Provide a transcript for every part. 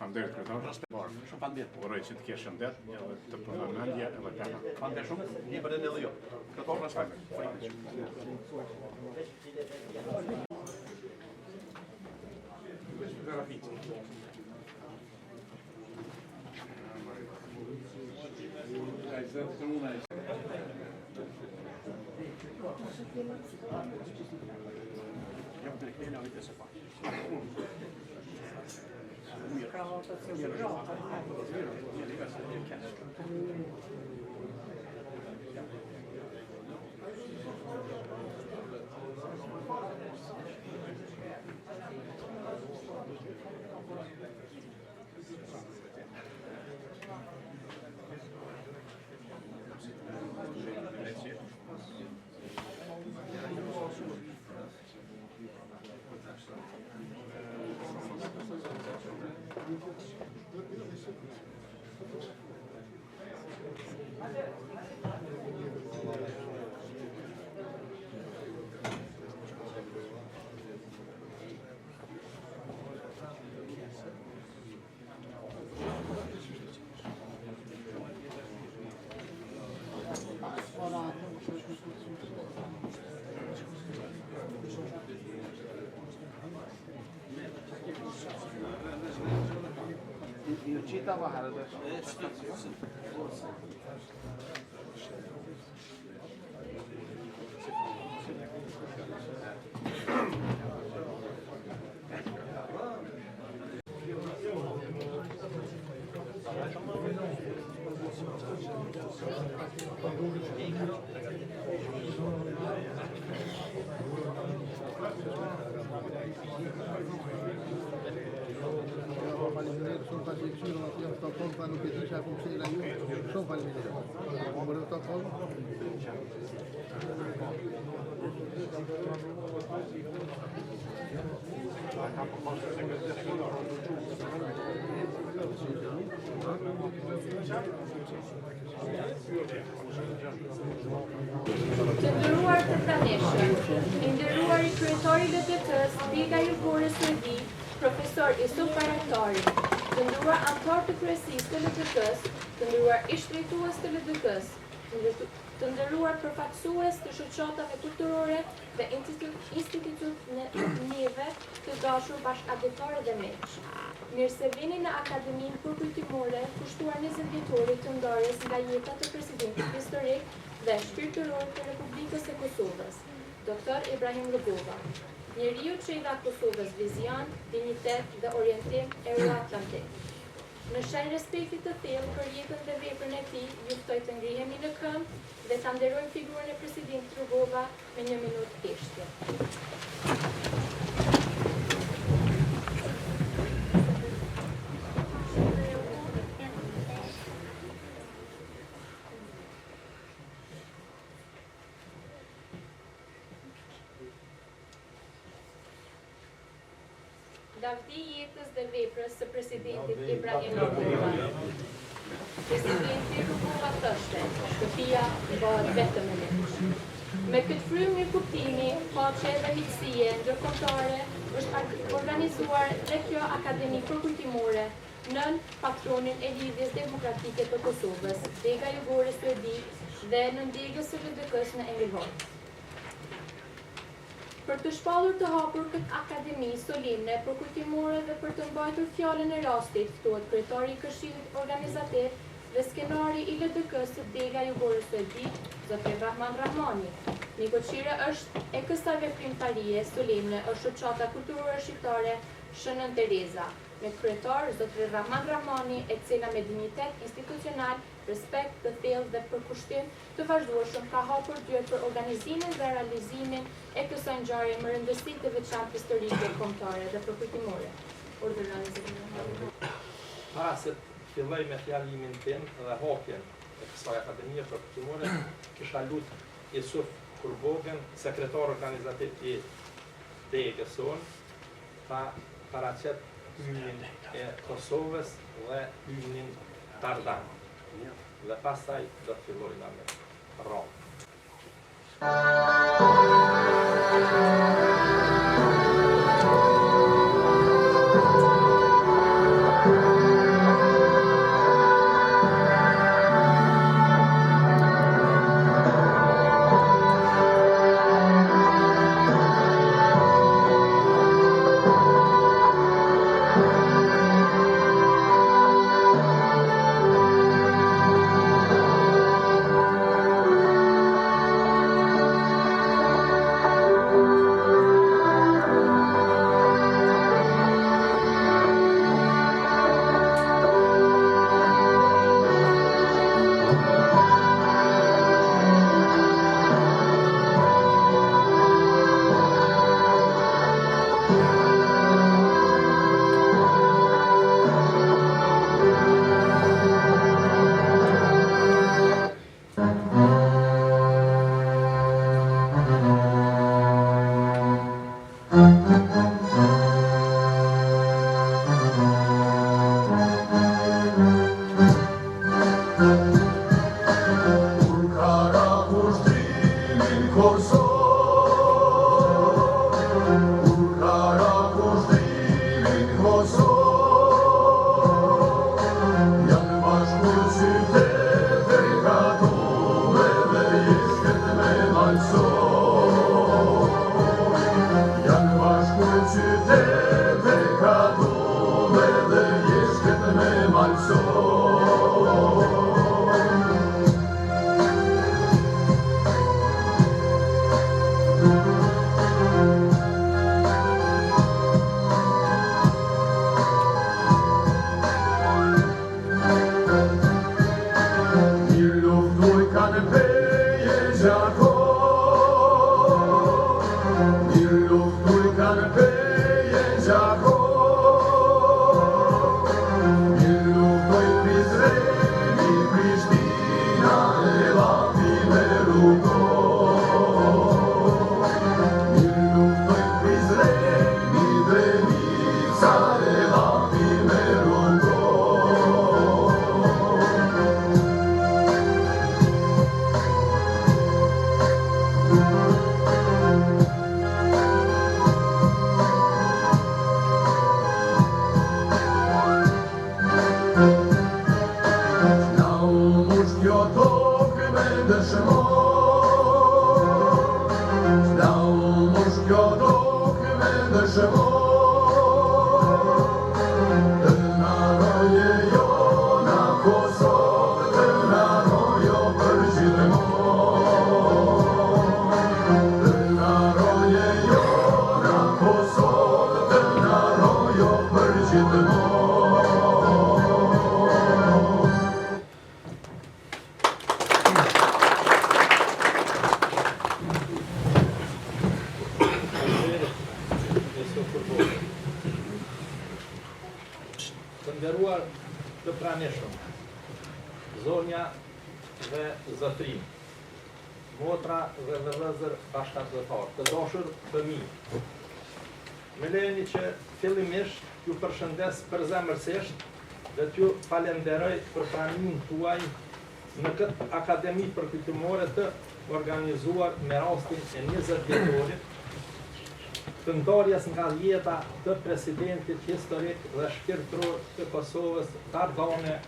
Faleminderit kryetar. Shumë uroj që të kesh shëndet, edhe të punoj mendje edhe pena. Faleminderit shumë. Një bërën edhe jo. Kryetar respekt. Cita baharada. Shumë faleminderit, jam Stockholm, pa nuk e di çfarë funksionera ju. Shumë faleminderit. Më bëre Stockholm. Të nderuar të pranishëm, i nderuar i kryetari i LDK-s, Dega Jugore Suedi, profesor Isuf Bayraktari, të nderuar anëtar të kryesisë të LDK-s, të nderuar ish drejtues të LDK-s, të nderuar përfaqësues të shoqatave kulturore dhe institucioneve të dashur bashkëdhetare dhe miq. Mirë se vini në Akademinë Kurkultimore, kushtuar 20 vjetorit të ndarjes nga jeta të presidentit historik dhe shpirtëror të Republikës së Kosovës, Dr. Ibrahim Rugova. Njeriu që i dha Kosovës vizion, dinjitet dhe orientim euroatlantik. Në shenjë respekti të thellë për jetën dhe veprën e tij, ju ftoj të ngrihemi në këmbë dhe ta nderojmë figurën e presidentit Rugova me 1 minutë thjeshtje. Lavdi jetës dhe veprës së presidentit Ibrahim Rugova. Presidenti Rugova thoshte, shtëpia bëhet vetëm e lind. Me këtë frymë mirëkuptimi, paqe dhe miqësie ndërkombëtare është organizuar dhe kjo Akademi Kurkultimore nën patronin e lidhjes demokratike të Kosovës, Dega Jugore Suedi dhe në ndjegës së LDK-s në Engelhorn. Për të shpallur të hapur këtë akademi solemne kurkultimore dhe për të mbajtur fjalën e rastit, ftohet kryetari i Këshillit Organizativ dhe skenari i LDK-s së Dega Jugore Suedi, Zotri Rahman Rahmani. Mikoqire është e kësaj veprimtarie solemne është shoqata kulturore shqiptare Shënën Tereza, me kryetar Zotri Rahman Rahmani, e cila me dinjitet institucional, respekt të thellë dhe përkushtim të vazhdueshëm ka hapur dyert për organizimin dhe realizimin e kësaj ngjarje me rëndësi të veçantë historike, kombëtare dhe kurkultimore. Para se të filloj me fjalimin tim dhe hapjen e kësaj akademie kurkultimore, kisha lut Isuf Kurbogen, sekretar organizativ i degës sonë, paraqet hymnin e Kosovës dhe hymnin Tardan. Dhe pastaj do të fillojnë me rronë. Zonja dhe zotrim, motra dhe vëllezër bashkëdhëtar, të dashur fëmijë. Me lejeni që fillimisht ju përshëndes përzemërsisht dhe t'ju falenderoj për pranimin tuaj në këtë akademi përkujtimore të organizuar me rastin e 20 vjetorit të ndarjes nga jeta të presidentit historik dhe shpirtëror të Kosovës, Tardane,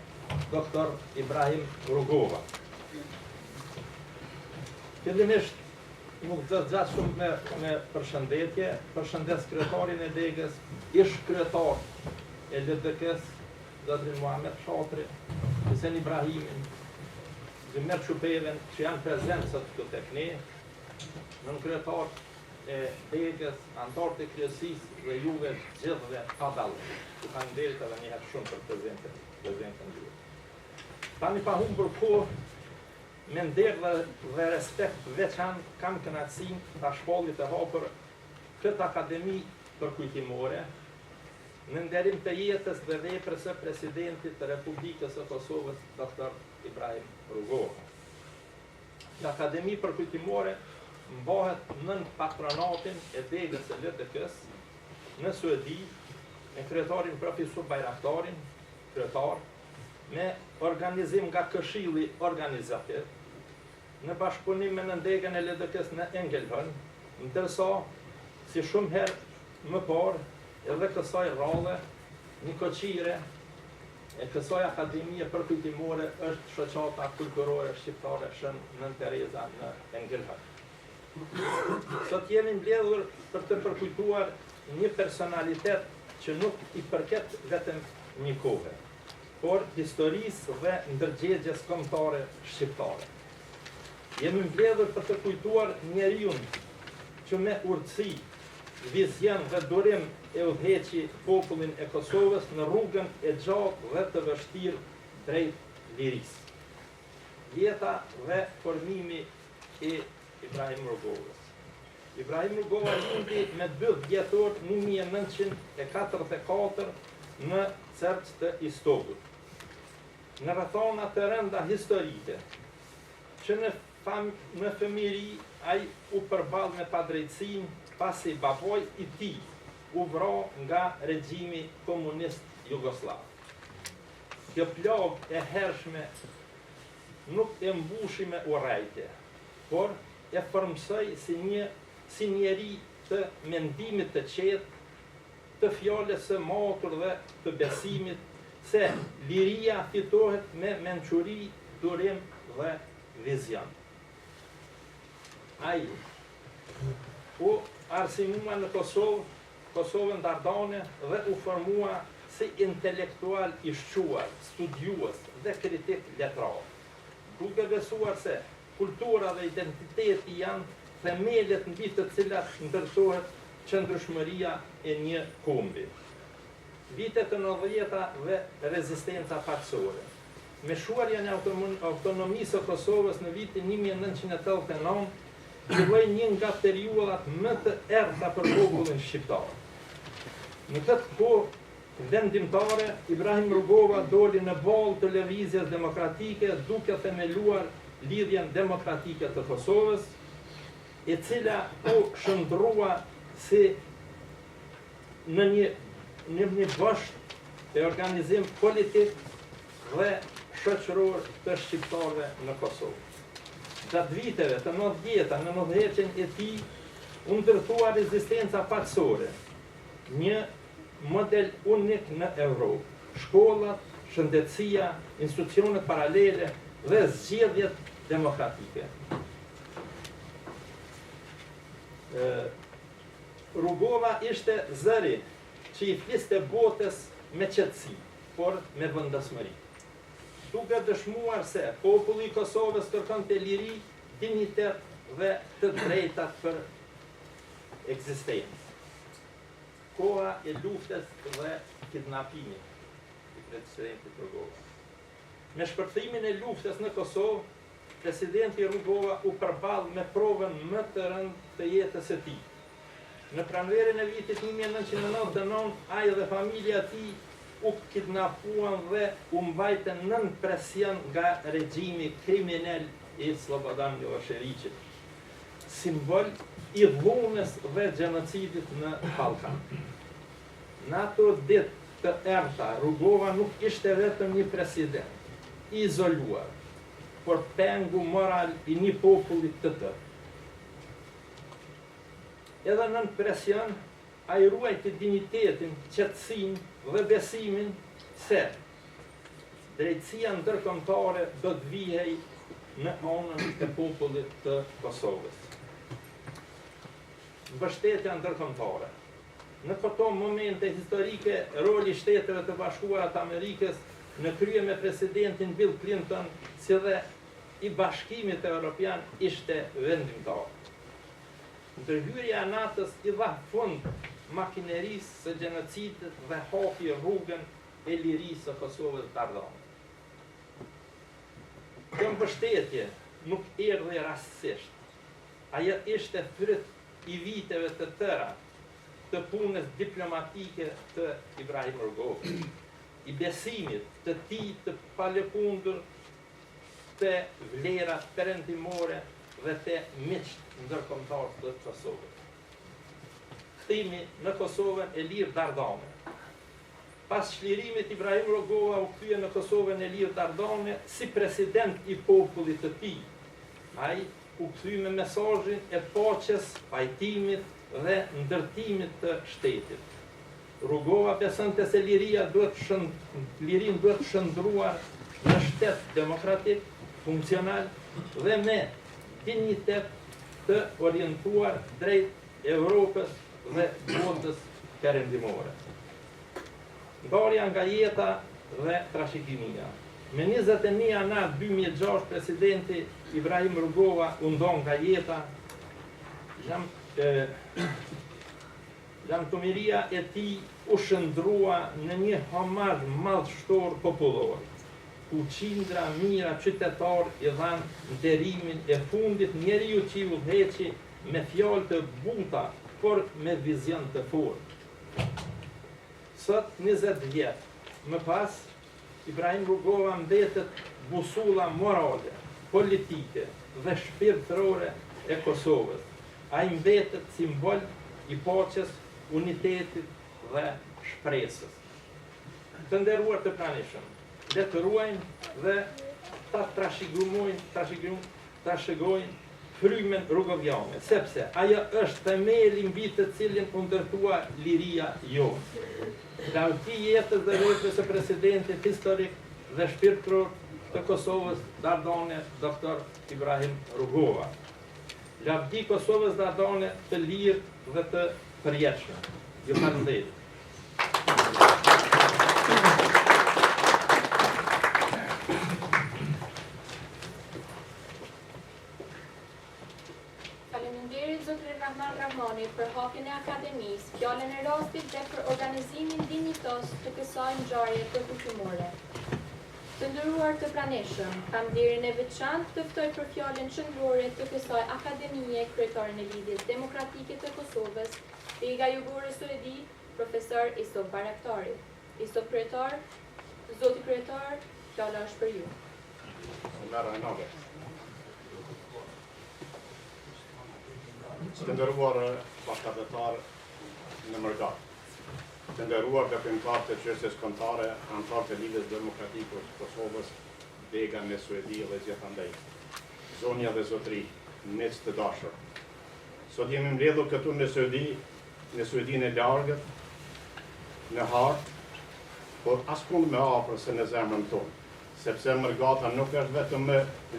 Dr. Ibrahim Rugova. Fillimisht, nuk gjatë shumë me përshëndetje, përshëndes kryetarin e degës, ish kryetar e LDK-s, Zotrin Muhamet Shatri, Hisen Ibrahimin, Zymir Çupeven, që janë prezent sot këtu tek ne, nën kryetar e degës, antarët e kryesisë dhe juve gjithëve padallë, që kanë nderit edhe njëherë shumë për prezentën juve. Tani pa humbur kohë, me nder dhe respekt veçan, kam kënaqësinë ta shpallit e hapur këtë akademi përkujtimore në nderim të jetës dhe veprës së presidentit të Republikës së Kosovës, Dr. Ibrahim Rugova. Në akademi përkujtimore mbahet nën patronatin e degës së LDK-s në Suedi, me kryetarin profesor Bajraktarin, kryetar, me organizim nga Këshilli Organizativ, në bashkëpunim me nëndegën e LDK-s në Engelhën, ndërsa, si shumë herë më parë, edhe kësaj rrallë, një koqire e kësaj akademie përkujtimore është shoqata kulturore shqiptare Shën Nën Tereza në Engelhën. Sot jemi mbledhur për të përkujtuar një personalitet që nuk i përket vetëm një kohe, por historisë dhe ndërgjegjes kombëtare shqiptare. Jemi mbledhur për të kujtuar njeriun që me urtësi, vizjon dhe durim e udhëheqi popullin e Kosovës në rrugën e gjatë dhe të vështirë drejt lirisë. Jeta dhe formimi e Ibrahim Rugovës. Ibrahim Rugova lindi me 2 dhjetor 1944 në Cerç të Istogut. Në rrethana të rënda historike, që në fëmijëri ai u përball me padrejtësinë pasi baboj i tij u vra nga regjimi komunist jugoslav. Kjo plagë e hershme nuk e mbushi me urrejtje, por e formsoi si njeri të mendimit të qetë, të fjalës së matur dhe të besimit se liria fitohet me mençuri, durim dhe vizion. Ai u arsimua në Kosovën Dardane dhe u formua si intelektual i shquar, studiues dhe kritik letrar, duke besuar se kultura dhe identiteti janë themelet mbi të cilat ndërtohet qëndrueshmëria e një kombi. Vitet e 90-ta dhe rezistenca paksore. Me shuarjen e autonomisë së Kosovës në vitin 1989, filloi një nga periudat më të errta për popullin shqiptar. Në këtë kohë vendimtare, Ibrahim Rugova doli në balë të lëvizjes demokratike duke themeluar lidhjen demokratike të Kosovës, e cila u shndrua si në një bashkë e organizim politik dhe shoqëror të shqiptarëve në Kosovë. Gjatë viteve të 90-ta në 90-ën e tij u ndërtua rezistenca paksore, një model unik në Evropë. Shkollat, shëndetësia, institucionet paralele dhe zgjedhjet demokratike. Rugova ishte zëri që i fliste botës me qetësi, por me vendosmëri, duke dëshmuar se populli i Kosovës kërkonte liri, dignitet dhe të drejtat për ekzistencë. Koha e luftës dhe kidnapimit i presidentit Rugova. Me shpërthimin e luftës në Kosovë, presidenti Rugova u përball me provën më të rëndë të jetës së tij. Në pranverën e vitit 1999, ai dhe familja e tij u kidnapuan dhe u mbajtën nën presion nga regjimi kriminal i Slobodan Miloševićit, simbol i dhunës dhe gjenocidit në Ballkan. Në ato ditë të errta, Rugova nuk ishte vetëm një president i izoluar, por pengu moral i një populli të tërë. Edhe nën presion, ai ruajti dinjitetin, qetësinë dhe besimin se drejtësia ndërkombëtare do të vijej në anën e popullit të Kosovës. Mbështetja ndërkombëtare. Në këto momente historike, roli Shteteve të Bashkuara të Amerikës në krye me presidentin Bill Clinton, si dhe i Bashkimit Evropian ishte vendimtar. Ndërhyrja e NATO-s i dha fund makinerisë së gjenocidit dhe hapi rrugën e lirisë së Kosovës Dardane. Kjo mbështetje nuk erdhi rastësisht. Ajo ishte fryt i viteve të tëra të punës diplomatike të Ibrahim Rugovës, i besimit të tij të palëkundur te vlerat perëndimore dhe te miqt ndërkombëtar të Kosovës. Kthimi në Kosovën e lirë Dardane. Pas çlirimit Ibrahim Rugova u kthye në Kosovën e lirë Dardane si president i popullit të tij. Ai u kthy me mesazhin e paqes, pajtimit dhe ndërtimit të shtetit. Rugova besonte se lirin duhet shndruar në shtet demokratik, funksional dhe me dignitet të orientuar drejt Evropës dhe botës perëndimore. Ndarja nga jeta dhe trashëgimia. Me 21 janar 2006 presidenti Ibrahim Rugova u ndon nga jeta. Lamtumiria e tij u shndrua në një hamar madhështor popullor, ku qindra mira qytetar i dhanë nderimin e fundit njeriu që i udhëheqi me fjalë të buta, por me vizion të fortë. Sot 20 vjet më pas, Ibrahim Rugova mbetet busulla morale, politike dhe shpirtërore e Kosovës. Ai mbetet simbol i paqes, unitetit dhe shpresës. Të nderuar të pranishëm, le të ruajmë dhe ta trashëgojnë frymen rugoviane, sepse ajo është themeli mbi të cilin u ndërtua liria jonë. Lavdi jetës dhe veprës së presidentit historik dhe shpirtëror të Kosovës Dardane, Dr. Ibrahim Rugova. Lavdi Kosovës Dardane të lirë dhe të përjetshme. Ju falenderoj. Faleminderit zotrin Rahman Rahmani për hapjen e akademisë, fjalën e rastit dhe për organizimin dinjitos të kësaj ngjarje përkufiore. Të nderuar të pranishëm, kam vlerën e veçantë të ftoj për fjalën qendrore të kësaj akademie kryetarin e Lidhjes Demokratike të Kosovës, Dega Jugore Suedi, profesor Isop Baraktari. Isop kryetar, zoti kryetar, fjala është për ju. Të nderuar bashkëdhetar në Mërgat, të nderuar veprimtar të çështjes kombëtare, anëtar të Lidhjes Demokratike të Kosovës, Dega në Suedi dhe gjithandaj. Zonja dhe zotri, miq të dashur. Sot jemi mbledhur këtu në Suedinë e largët, në hartë, por askund më afër se në zemrën tonë, sepse Mërgata nuk është vetëm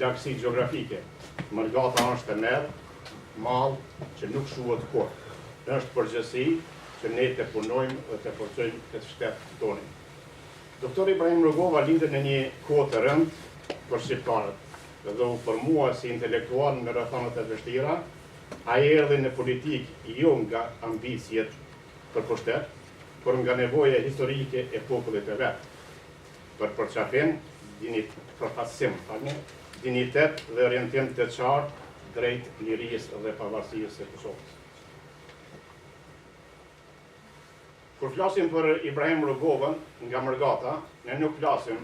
lagësi gjeografike. Mërgata është e merë, mallë që nuk shuhet kur. Është përgjithësi që ne të punojmë dhe të forcojmë këtë shtet tonin. Doktor Ibrahim Rugova lindë në një kohë të rëndë për shqiptarët dhe u formua si intelektual në rrethanat e vështira. Ai erdhi në politikë jo nga ambicjet për pushtet, por nga nevoja historike e popullit e vet, për përqafim, dignitet dhe orientim të qartë drejt lirisë dhe pavarësisë së Kosovës. Kur flasim për Ibrahim Rugovën nga Mërgata, ne nuk flasim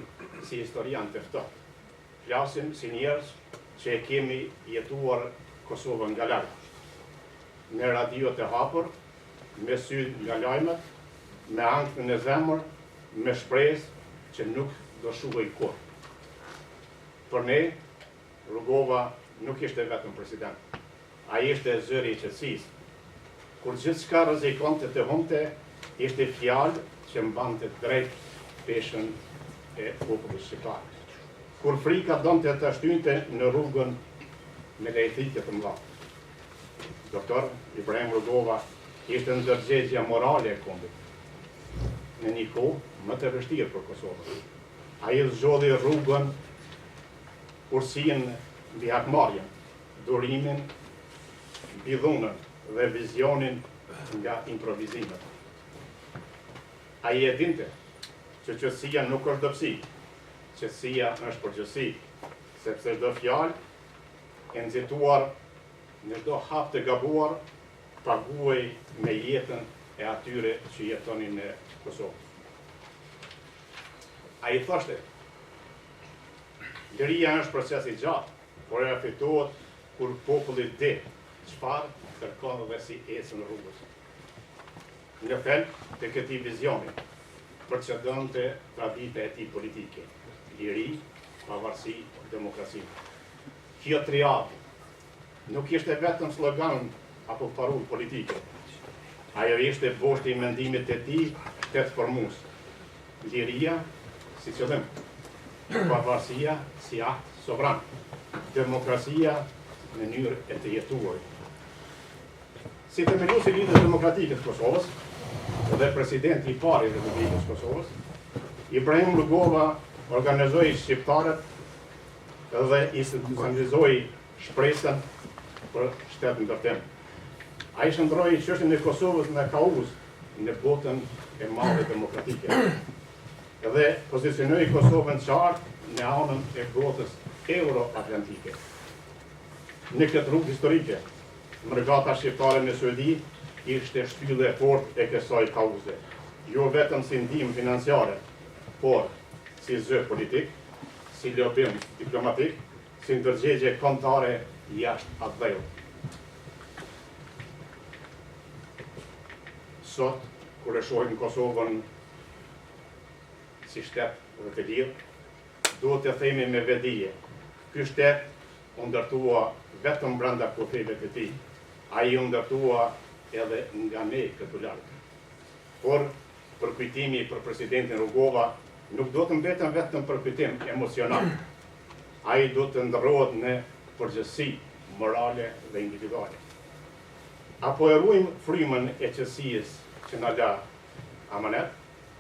si historian të ftohtë. Flasim si njerëz që e kemi jetuar Kosovën nga larg. Me radio të hapur, me sy nga lajmet, me ankth në zemër, me shpresë që nuk do shuhej kurrë. Për ne, Rugova nuk ishte vetëm president. Ai ishte zëri i qetësisë. Kur gjithçka rrezikonte të humte, ishte fjalë që mbante drejt peshën e popullit shqiptar. Kur frika donte të shtynte në rrugën me lejthitje të mëdha. Doktor Ibrahim Rugova ishte ndërgjegjja morale e kombit. Në një kohë më të vështirë për Kosovën. Ai zgjodhi rrugën, ursinë mbi hakmarrjen, durimin mbi dhunën dhe vizionin nga improvizimet. Ai e dinte që qetësia nuk është dobësi, qetësia është përgjithësi, sepse çdo fjalë e nxituar në çdo hap të gabuar paguaj me jetën e atyre që jetonin në Kosovë. Ai thoshte, liria është proces i gjatë, por e fitohet kur populli di çfarë kërkon dhe si ecën rrugës. Në fund të këtij vizioni, përcëdonte tradita e tij politike, liri, pavarësi, demokraci. Kjo triadë nuk ishte vetëm slogan apo parull politike. Ajo ishte boshti i mendimit të tij të formues. Liria si qëllim, pavarësia si akt sovran, demokracia në mënyrë e të jetuar. Si themeluesi i Lidhjes Demokratike të Kosovës dhe presidenti i parë i Republikës Kosovës, Ibrahim Rugova organizoi shqiptarët dhe institucionalizoi shpresën për shtetin ndërtim. Ai shndroi çështjen e Kosovës në kauz në botën e madhe demokratike dhe pozicionoi Kosovën qartë në anën e botës euro-atlantike. Në këtë rrugë historike, mërgata shqiptare në Suedi ishte shtyllë e fortë e kësaj kauze, jo vetëm si ndihmë financiare, por si zë politik, si lobim diplomatik, si ndërgjegje kombëtare jashtë atë dhëut. Sot, kur e shohim Kosovën si shtet dhe të lirë, duhet të themi me vedije, ky shtet u ndërtua vetëm brenda kufijve të tij. Ai u ndërtua edhe nga ne këtu larg. Por përkujtimi për presidentin Rugova nuk do të mbetem vetëm përkujtim emocional. Ai do të ndërrohet në përgjegjësi morale dhe individuale. Apo e ruajmë frymën e qetësisë që na dha amanet,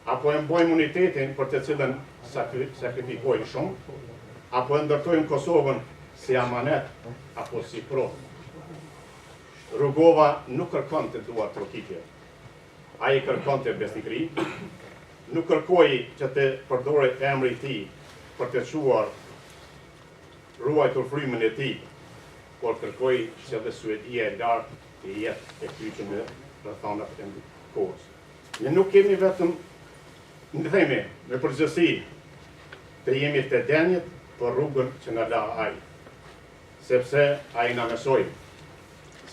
apo e mbojmë unitetin për të cilën sakrifikojmë shumë, apo e ndërtojmë Kosovën si amanet apo si provë. Rugova nuk kërkon të duar trokitje. Ai kërkon të besnikëri, nuk kërkoi që të përdore emri i tij për të quar ruajtur frymën e tij, por kërkoi që dhe Suedia e lartë të jetë e kyçur në rrethonat e kohës. Ne nuk kemi vetëm në themi, me përgjithësi, të jemi të denjët për rrugën që na la ai, sepse ai na mësoi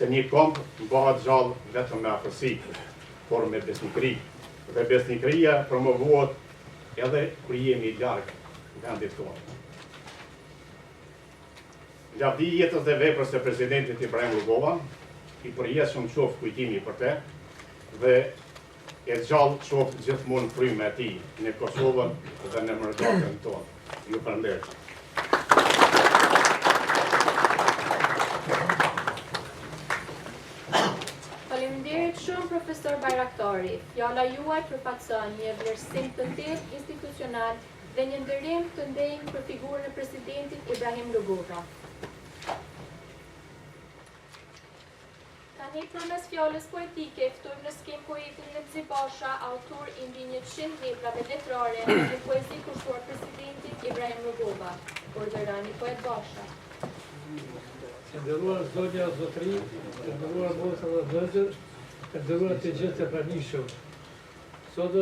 se një kombë bëhet gjallë vetëm me afërsi, por me besnikëri. Dhe besnikëria promovohet edhe kur jemi larg vendit tonë. Lavdi jetës dhe veprës së presidentit Ibrahim Rugova, i përjetshëm qoftë kujtimi për te, dhe e gjallë qoftë gjithmonë fryma e tij në Kosovën dhe në mërgatën tonë. Ju falenderoj. Faleminderit shumë profesor Bajraktari. Fjala juaj përfaqëson një vlerësim të thellë institucional dhe një ndërim të ndenjë për figurën e presidentit Ibrahim Rugova. Tani përmes fjalës poetike ftojmë në skemë poetin Lepsi Basha, autor i mbi 100 veprave letrare dhe poezi kushtuar presidentit Ibrahim Rugova. Orderani poet Basha. Të nderuar zonja zotëri, të nderuar motra dhe vëllezër, të nderuar të gjithë të pranishëm. Sot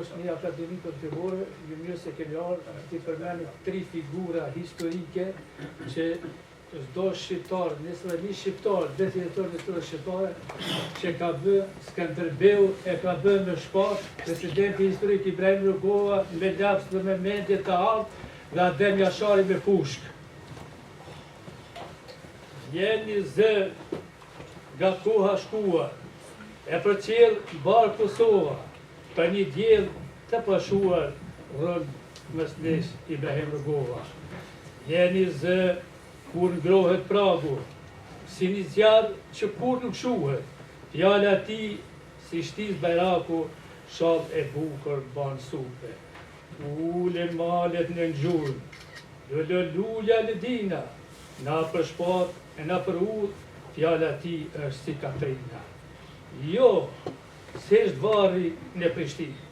është një akademi kombëtare, ju mirë se kemi ardhur të përmendim 3 figura historike që çdo shqiptar, nëse një shqiptar, detyritor në këtë shqiptare, që ka bë Skënderbeu e ka bë me shpash, presidenti historik Ibrahim Rugova me laps dhe me mendje të altë dhe Adem Jashari me pushkë. Jeni zë nga koha shkuar, e përcjell barë Kosova, për një diell të pashuar rën mesnesh Ibrahim Rugova. Jeni zë kur ngrohet pragu, si një zjarë që kur nuk shuhet, fjala ti si shtiz bajraku, shall e bukur ban supe. Ule malet në ngjurë, lëluja në dina, na për shpat e na për udh, fjala ti është si Katrina. Jo, se është varri në Prishtinë.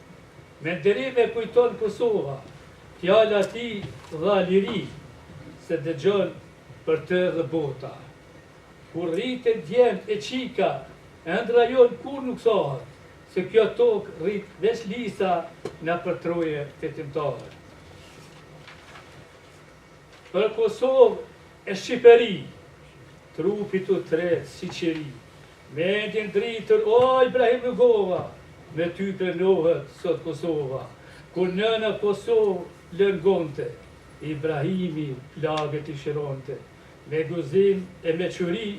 Me ndërime kujton Kosova, fjala ti dha liri, se dëgjon për të dhe bota. Kur rritën djemt e qika, ëndra jon kur nuk sahet, se kjo tokë rrit veç lisa na përtroje të timtarë. Për Kosovë e Shqipëri, trupi të tretë si qeri, mendjen dritër, o Ibrahim Rugova, me ty prenohet sot Kosova, ku nëna Kosovë lëngonte, Ibrahimi plagët I shironte, me guzim e me qëri,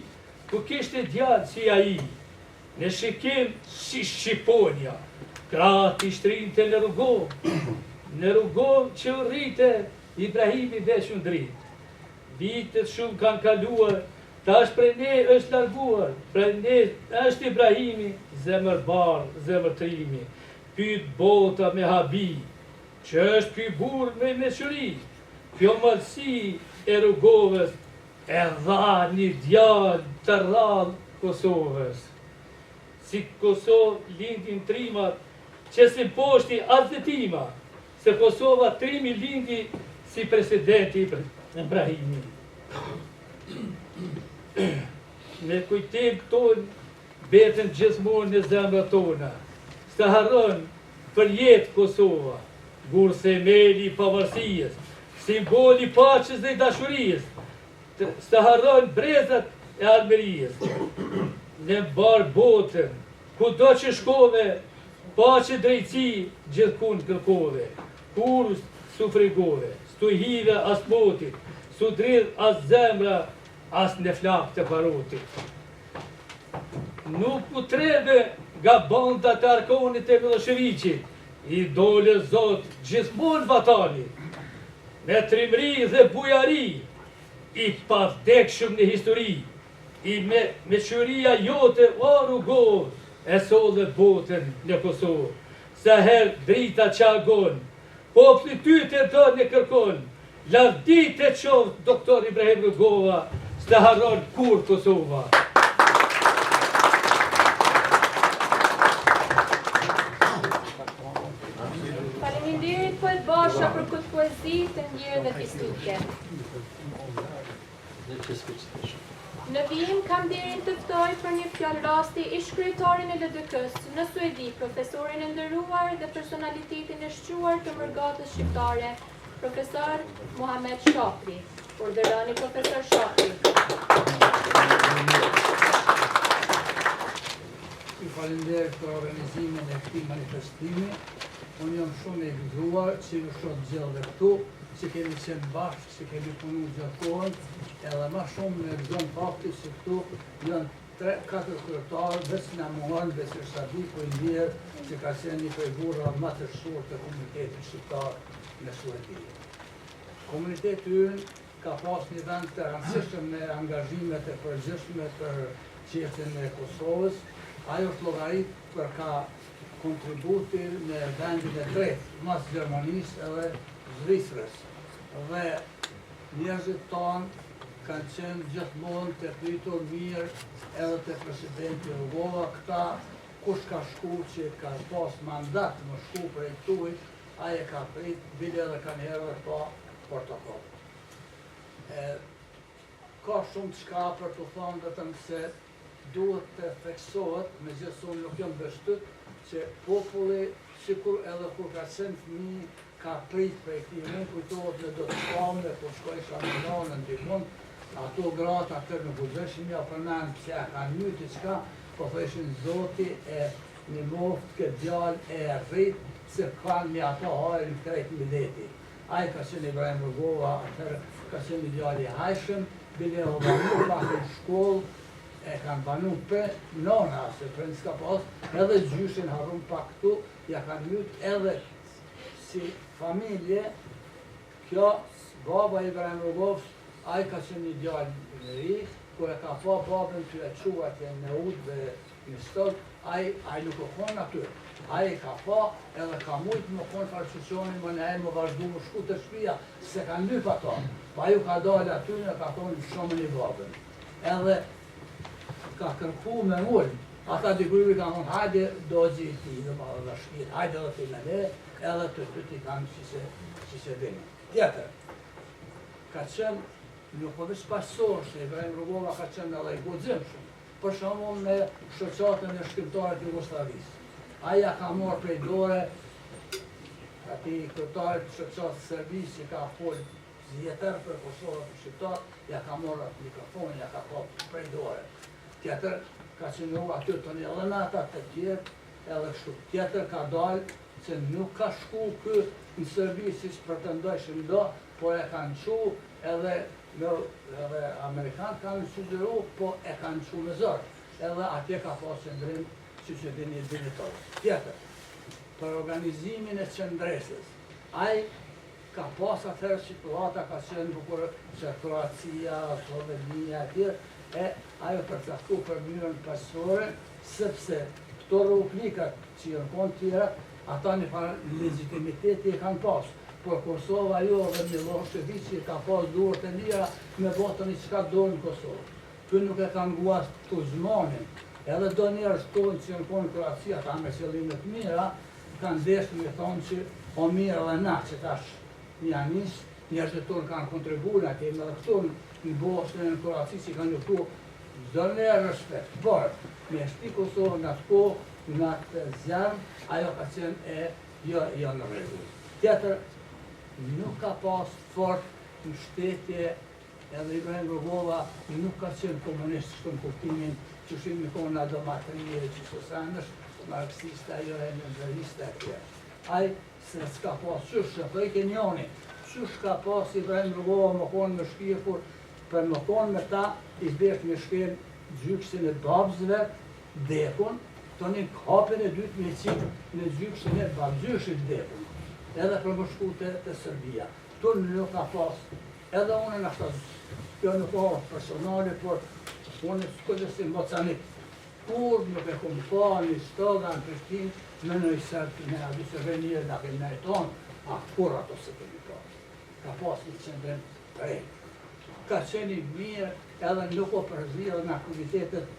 ku kishte djallë si ai, në shikim si Shqiponja, krati shtrinte në Rugov që rrite, Ibrahimi veç në dritë. Vitet shumë kanë kaluar, tash prej ne është larguar, prej ne është Ibrahimi, zemër barë, zemër trimi, pyet bota me habi, që është ky burr me meqëri, kjo malësi e Rugovës, e dha një djalë të rrallë Kosovës. Si Kosovë lindin trimat, që si poshti azetima, se Kosova trimi lindi si presidenti Ibrahimi. Me kujtim tonë, betën gjithmonë në zemra tona. Së harron për jetë Kosova, gur themeli I pavarësijës, simboli paqes dhe dashurijës, së harron brezat e armerijës. Në barë botën, ku do që shkove, paqe drejtësi gjithkund kërkove, kur su frigove, stu hive as motit, su dridh as zemra, as në flak të parotit. Nuk u trebe nga banda të Arkonit e Miloševiqit, I dole Zot gjithmonë vatani, me trimri dhe bujari, I pavdekshëm në histori, I me qëria jote o Rugov, e solle botën në Kosovë. Sa her drita qagon, popli ty të do në kërkon, lavdit e qovë doktor Ibrahim Rugova, s'të harron kur Kosova. Faleminderit poet Basha për këtë poezi të ndjerë dhe fistike. Në vijim kam derin të ftoj për një fjallë rasti ish kryetarin e LDK-s në Suedi, profesorin e nderuar dhe personalitetin e shquar të mërgatës shqiptare, profesor Muhamet Shapri. Urdhëroni profesor Shapri. Ju falenderoj për organizimin e këtij manifestimi. Unë jam shumë I gëzuar që ju shoh gjallë këtu, që kemi qenë bashkë, që kemi punu gjatë kohën, edhe ma shumë me gëzon fakti që këtu janë 3-4 kryetarë, besë nga muhan, besë Shadi, po I ndjerë që ka qenë një prej burra më të shurë të komunitetit shqiptar në Suedi. Komuniteti ynë ka pas një vend të rëndësishëm me angazhimet e përgjithshme për qeverin e Kosovës. Ajo është llogarit për ka kontributin në vendin e tretë, mas Gjermanisë edhe Zvicrës. Dhe njerëzit tanë kanë qenë gjithmonë të pritur mirë edhe të presidenti Rugova. Këta kush ka shku që ka pas mandat më shku për e këtuit, aje ka prit, bile edhe ka njerë dhe pa portokoll. Ka shumë qka për të thonë vetëm se duhet të theksohet, me gjithë nuk jam beshtyt, që populli, sikur edhe kur ka qenë fëmijë, ka prit për e këti mund, kujtohet në do të shkame, kur shkojsha në Milano, në dikun, ato gratë atër në budveshim, ja përmenë pëse ja ka njëti qka, po theshin Zoti e një moftë këtë djallë e rrit, se kanë një ato hajrën krejt mileti. Aje ka qenë Ibrahim Rugova, atër ka qenë një djallë I hajshëm, bile o banu pak në shkollë, e kanë banu për nona, se për në s'ka pas, edhe gjyshin harun pak këtu, ja kanë njët edhe si familje, kjo baba Ibrahim Rugovs, ai ka qenë një djallë në ri, kur e ka pa babën të e quat e në udë dhe në stot, ai nuk o konë aty. Ai ka pa edhe ka mujtë më konë farqësionin më në e më vazhdu më shku të shpia, se ka lyp ato. Pa ju ka dalë aty në ka thonë shumë një babën. Edhe ka kërku me ullë, ata dikryvi ka thonë, hajde do gjithë ti, dhe ma dhe shkirë, hajde dhe ti me ne, edhe të ti kanë që se dini. Tjetër, ka qenë, nuk po veç pasor, se Ibrahim Rugova ka qenë edhe I guxim shumë, për shembull me shoqatën e shqiptarët Jugosllavisë. Aja ka marrë prej dore ati kryetarët shoqatës Serbisë që ka folë zjetër për Kosovë për shqiptar, ja ka morë atë mikrofon, ja ka pa prej dore. Tjetër ka qenë aty të një edhe nata të tjerë, edhe kështu. Tjetër ka dalë se nuk ka shku kë në Serbi si që pretendojshëm do, por e kanë qu edhe Amerikanë kanë sugjeru, po e kanë qu me zërë. Edhe atje ka pas qëndrim që që dini tërë. Tjetër, për organizimin e qëndresës, ai ka pas atërë situata ka qenë bukur që Kroacia, Slovenia, atje, e ajo përcaktu për mënyrën pasore, sepse këto republikat që janë konë tjera, ata një farë legitimiteti e kanë pas. Por Kosova jo dhe Miloševići ka pas duart e lira me botën i qka dojnë në Kosovë. Kë nuk e kanë guas Tuzmanin, edhe do njerës tonë që janë konë Kroacia, ka me qëllimet mira, kanë deshë me thonë që o mirë dhe na, që tash një anis, njerës të tonë kanë kontribuar, kemi edhe këto në Bosnën e në Kroaci që kanë luftu çdo njerë respekt. Por, me shti Kosovë nga të kohë, nga të zjarë, ajo ka qenë e jo në rregull. Tjetër, nuk ka pas fort në shtetje, edhe Ibrahim Rugova nuk ka qenë komunist kështu në kuptimin që shimë në konë nga do matrije që sësandësh, marxista, jo e nëndërista e tjerë. Aj, se s'ka pas qështë, për i ke njoni, qështë ka pas Ibrahim Rugova më konë më shkirë, për më konë me ta, i zbesht me shkirë gjyksin e babzëve, dekun, të një kapin e dytë me qikë në gjyksin e babzëshit dekun, edhe për më shku të Serbia. Tunë nuk ka pas, edhe unë në ashtë, kjo nuk ka personale, por unë s'këllë si mocanik, kur nuk e kumë pa një stoga në Prishtinë, me në i sërtë me adi se venirë nga këmë në tonë, a kur ato se kemi pas. Ka pas një qëndrim prej. Ka qeni mirë, edhe nuk o përzirë nga komitetet,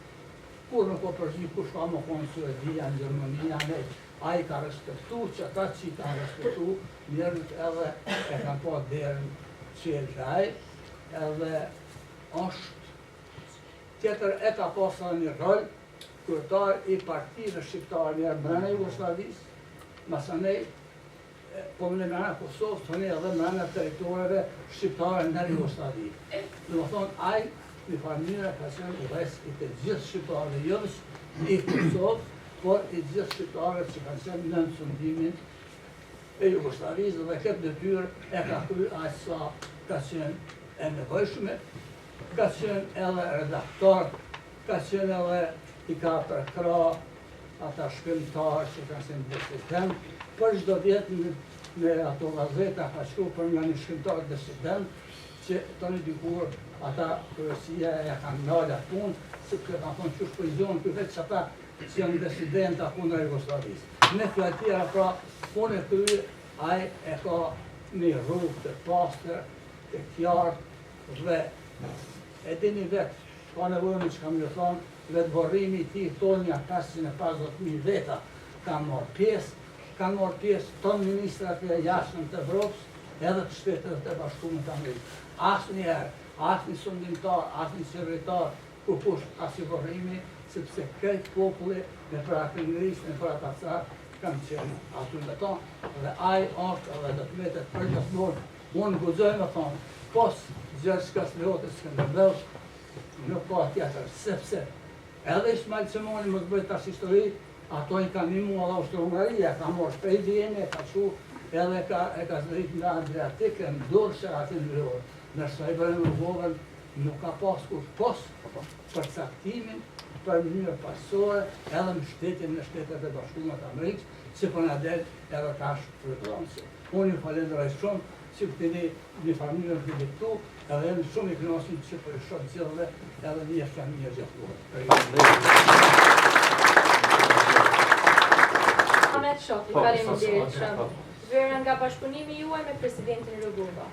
kur nuk o përzirë kush ka më konë Suedia, në Gjermania, ne, a i ka respektu, që ata që i ka respektu, njerët edhe e kanë pa derën qelë kaj, edhe është tjetër e ka pasë një rol, kërtar i partive shqiptarë njerë mërëna Jugoslavisë, masanej, po më në mërëna Kosovës, të një edhe mërëna teritoreve shqiptare në Jugoslavijë. Dhe më thonë, aj, një farmire ka qenë u ves i të gjithë shqiptarëve, jëvës i Kosovës, por i gjithë shqiptarëve që kanë qenë në nësundimin e Jugoslavijës, dhe këtë detyrë e ka kry aq sa ka qenë e nevojshme, ka qenë edhe redaktor, ka qenë edhe i ka përkra ata shkrimtarë që kanë qenë disident, për çdo vjetë me ato gazeta ka shku për nga një shkrimtar disident, që të një dikur ata kërësia e kanë nalë atë punë, se këtë kanë thonë qështë për i zonë, këtë vetë që ata që janë disidenta kundra Jugoslavisë. Me fjallë tjera pra, unë e këry, aj e ka një rrugë të pastër, të kjartë, dhe e dini vetë, ka nevojnë që kam ju thonë, vetë vorrimi ti tonë një 550.000 veta kanë marrë pjesë tonë ministrat e jashtëm të Evropës, edhe të Shtetet e Bashkuara të Amerikës. Asë njerë, asë një sundimtar, asë një qeveritar, ku kush asë i vorrimi, sepse këtë populli me për akrimërisë, me për ata carë, kanë qenë aty me tonë, dhe aj është edhe dhe të vetet për gjithmonë, unë guxoj me thonë, pos Gjergj Leotës Skënderbeu, nuk ka tjetër, sepse edhe Ismail Qemoni më të bëjt tash histori, ato i ka nimu edhe Austro-Hungaria, ka morë shprej vjene, ka shu, edhe e ka zërit nga Adriatike, në Dorshë, aty në Lorë. Nërsa i bërë në Rugovën nuk ka pas kur pos për caktimin, për mënyrë pasore, edhe në shtetin në Shtetet e Bashkuara të Amerikës, që për nga del edhe tash frutronëse. Unë ju falenderoj shumë, që këtini një familje në këtu, edhe në shumë i kënosin që për shumë cilëve, edhe një familje gjithuar. Ahmet Shofi, faleminderit shumë. Vëra nga bashkëpunimi juaj me presidentin Rugova.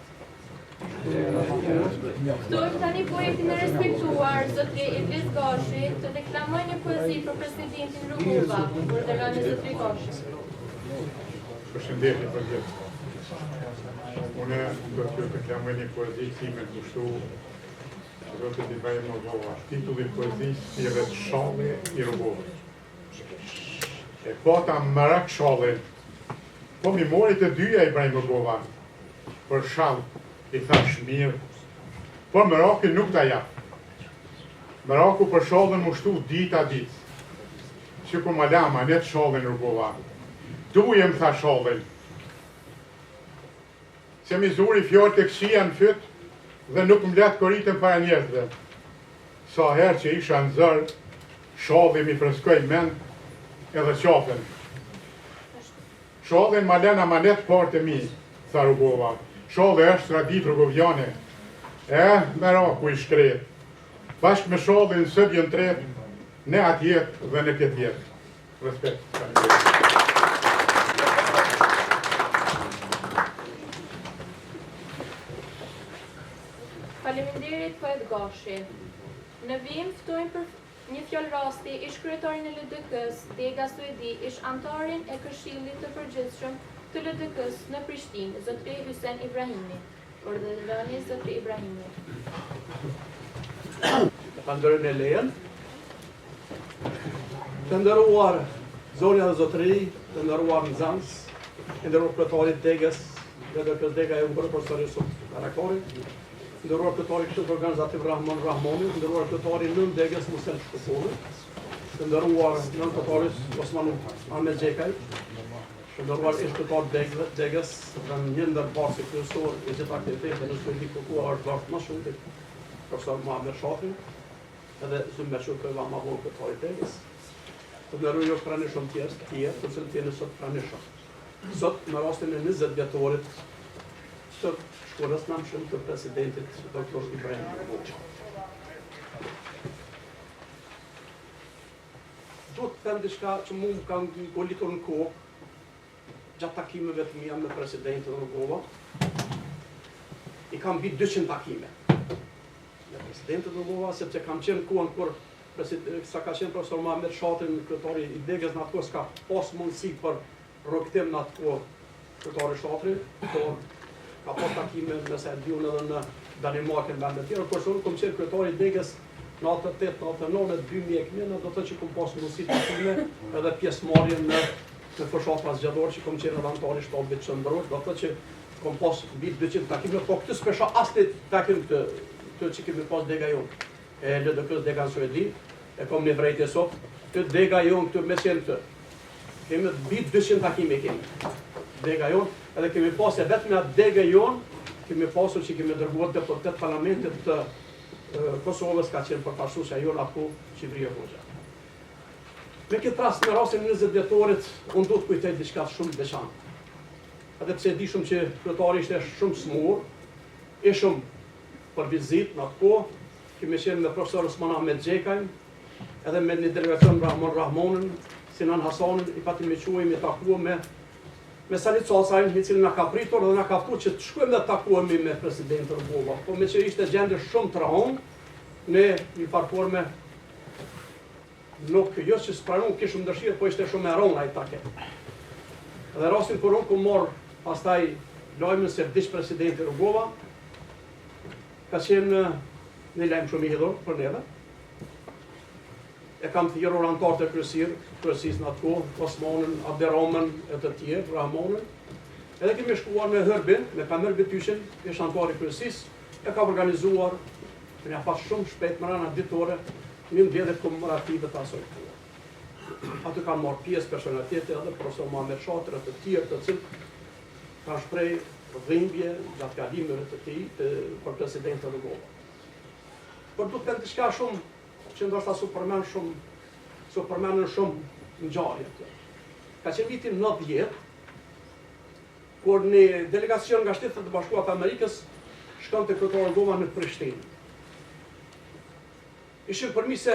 Këtu është tani projektin e respektuar, zotri Idris Gashi, të deklamoj një poezi për presidentin Rugova, për të rënë zotri Gashi. Përshëndetje për gjithë. Unë do të deklamoj një poezi si me të gushtu zotit Ibrahim Rugova. Titulli i poezisë thirret Shalli i Rugovës. E pata mërak shallin, po mi mori të dyja Ibrahim Rugova për shall, I thash mirë. Po Meraku nuk ta jap. Meraku për shollën më shtu dita ditë. Që ku ma lama, ne të shollën rrugova. Dujem tha shollën. Se mi zuri fjallë të kësia në fyt dhe nuk më letë koritën para njerëzve. Sa herë që isha në zërë, shollën mi freskoj men edhe qafën. Shollën ma lena manet partë e mi, tha rrugova. Shollën është tradit rrugovjane. Meraku i shkret. Bashkë me shollën në sëdjën tretë, ne atë jetë dhe ne këtë jetë. Respekt. Faleminderit poet Gashi. Në vim ftojmë për një fjalë rasti ish kryetarin e LDK-s, Dega Suedi, ish antarin e Këshillit të Përgjithshëm të LDK-s në Prishtinë, zotëri Hysen Ibrahimi. Ordëroni zotëri Ibrahimi. Pandërën e lejen. Të ndëruar zonja dhe zotëri, të ndëruar nxënës, të ndëruar kryetarit Degës, LDK-s Dega e umbërë profesori Sot Karakori, të ndëruar kryetari Këshillit Organizativ Rahmon Rahmoni, të ndëruar kryetari nën Degës Musel Shkuponi, të ndëruar nën kryetaris Osman Ahmed Xhekaj, të ndëruar ish kryetar Degës, dhe një ndër bashkë kryesor e gjithë aktiviteteve në Shkollë Kukua është bashkë më shumë profesor Muhamet Shafri, edhe Zyme Shukëva ma vonë kryetari Degës. Të ndërru jo pranishëm tjerë, të cilët jeni sot pranishëm. Sot, në rastin e 20 vjetorit të shkollës nëmshëm të presidentit Dr. Ibrahim Boqa. Do të them diçka që mu më kanë golitur në kohë, gjatë takimeve të mija me presidentin Rugova, I kam bit 200 takime. Me presidentin Rugova, sepse kam qenë kohën kur sa ka qenë profesor Muhamet Shatri, kryetari I Degës në atë kohë s'ka pas mundësi për rrogtim në atë kohë kryetari Shatri, por ka pas takime nëse e diun edhe në Danimarkë në vende tjera, kurse unë kom qenë kryetari I Degës në 88-89 2001, do të thotë që kom pas mundësi takime edhe pjesëmarrje në fushatrat zgjedhore që kom qenë edhe antar I shtabit qendror, do të thotë që kom pas mbi 200 takime, po këtë s'pesha asnjë takim këtë që kemi pas Dega jonë. E LDK-s Dega Suedi, e kom një vrejtje sot, këtë Dega jonë këtë me qenë këtë. Kemi bit 200 takime kemi. Dega jonë, edhe kemi pas e vetë me atë Dega jonë, kemi pasur që kemi dërguar deputet parlamentit të Kosovës ka qenë përfaqësuesja jonë apo Shqipëria Hoxha. Me këtë rast në rastin 20 vjetorit, unë do të kujtoj diçka shumë të veçantë. Edhe pse di shumë që kryetari ishte shumë smur, ishëm për vizitë në atë kohë, kemi qenë me profesor Osman Ahmed Xhekaj, edhe me një delegacion Rahmon Rahmonin, Sinan Hasanin, I pati me quajmë I takuam me Salit Salsajn, I cili na ka pritur dhe na ka ftuar që të shkojmë dhe të takuemi me presidentin Rugova. Po me që ishte gjendje shumë të rëndë, ne një farforme nuk jo që s'pranon kishëm dëshirë, po ishte shumë e rëndë ai takim. Dhe rastin kur unë ku morë pastaj lajmën se vdiq presidenti Rugova, ka qenë një lajm shumë I hidhur për neve. E kam thirrur antarët e kryesisë në atë kohë, Osmanin, Abderrahman e të tjerë, Rahmonin. Edhe kemi shkuar me Hërbin, me Kamer Betyshin, ish antari I kryesisë, e ka organizuar, që nja pas shumë shpejt më rana ditore, një mbledhje komemorative të asoj kohë. Aty kanë marrë pjesë personalitete edhe profesor Muhamet Shatri e të tjerë të cilët kanë shpreh dhimbje gjatë kalimeve të tij për presidentin Rugova. Por do të them diçka shumë që ndoshta su përmendën shumë ngjarje aty. Ka qenë vitin 90, kur një delegacion nga Shtetet e Bashkuara të Amerikës shkonte kryetari Rugova në Prishtinë. Ishin përmise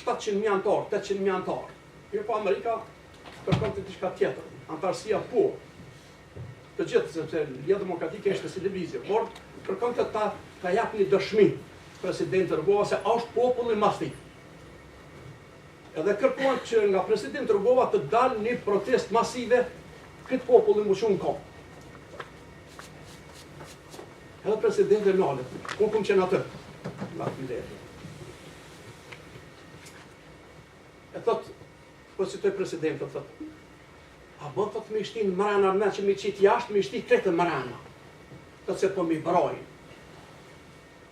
700.000 antar, 800.000 antar. Jo po Amerika kërkonte diçka tjetër. Antarësia po. Të gjithë, sepse Liga Demokratike ishte si lëvizje, por kërkonte ta japni dëshmi presidentit Rugova se është populli mastiv. Edhe kërkon që nga presidenti Rugova të dalë një protestë masive këtë populli më shumë kom. Edhe presidenti nalet, unë kom qenë atë, nga të mbledhje. E thot, po citoj presidentin, thot, a bë thot me shtin mrana me që me qitë jashtë, me shti kretë mrana. të se po mi brojnë.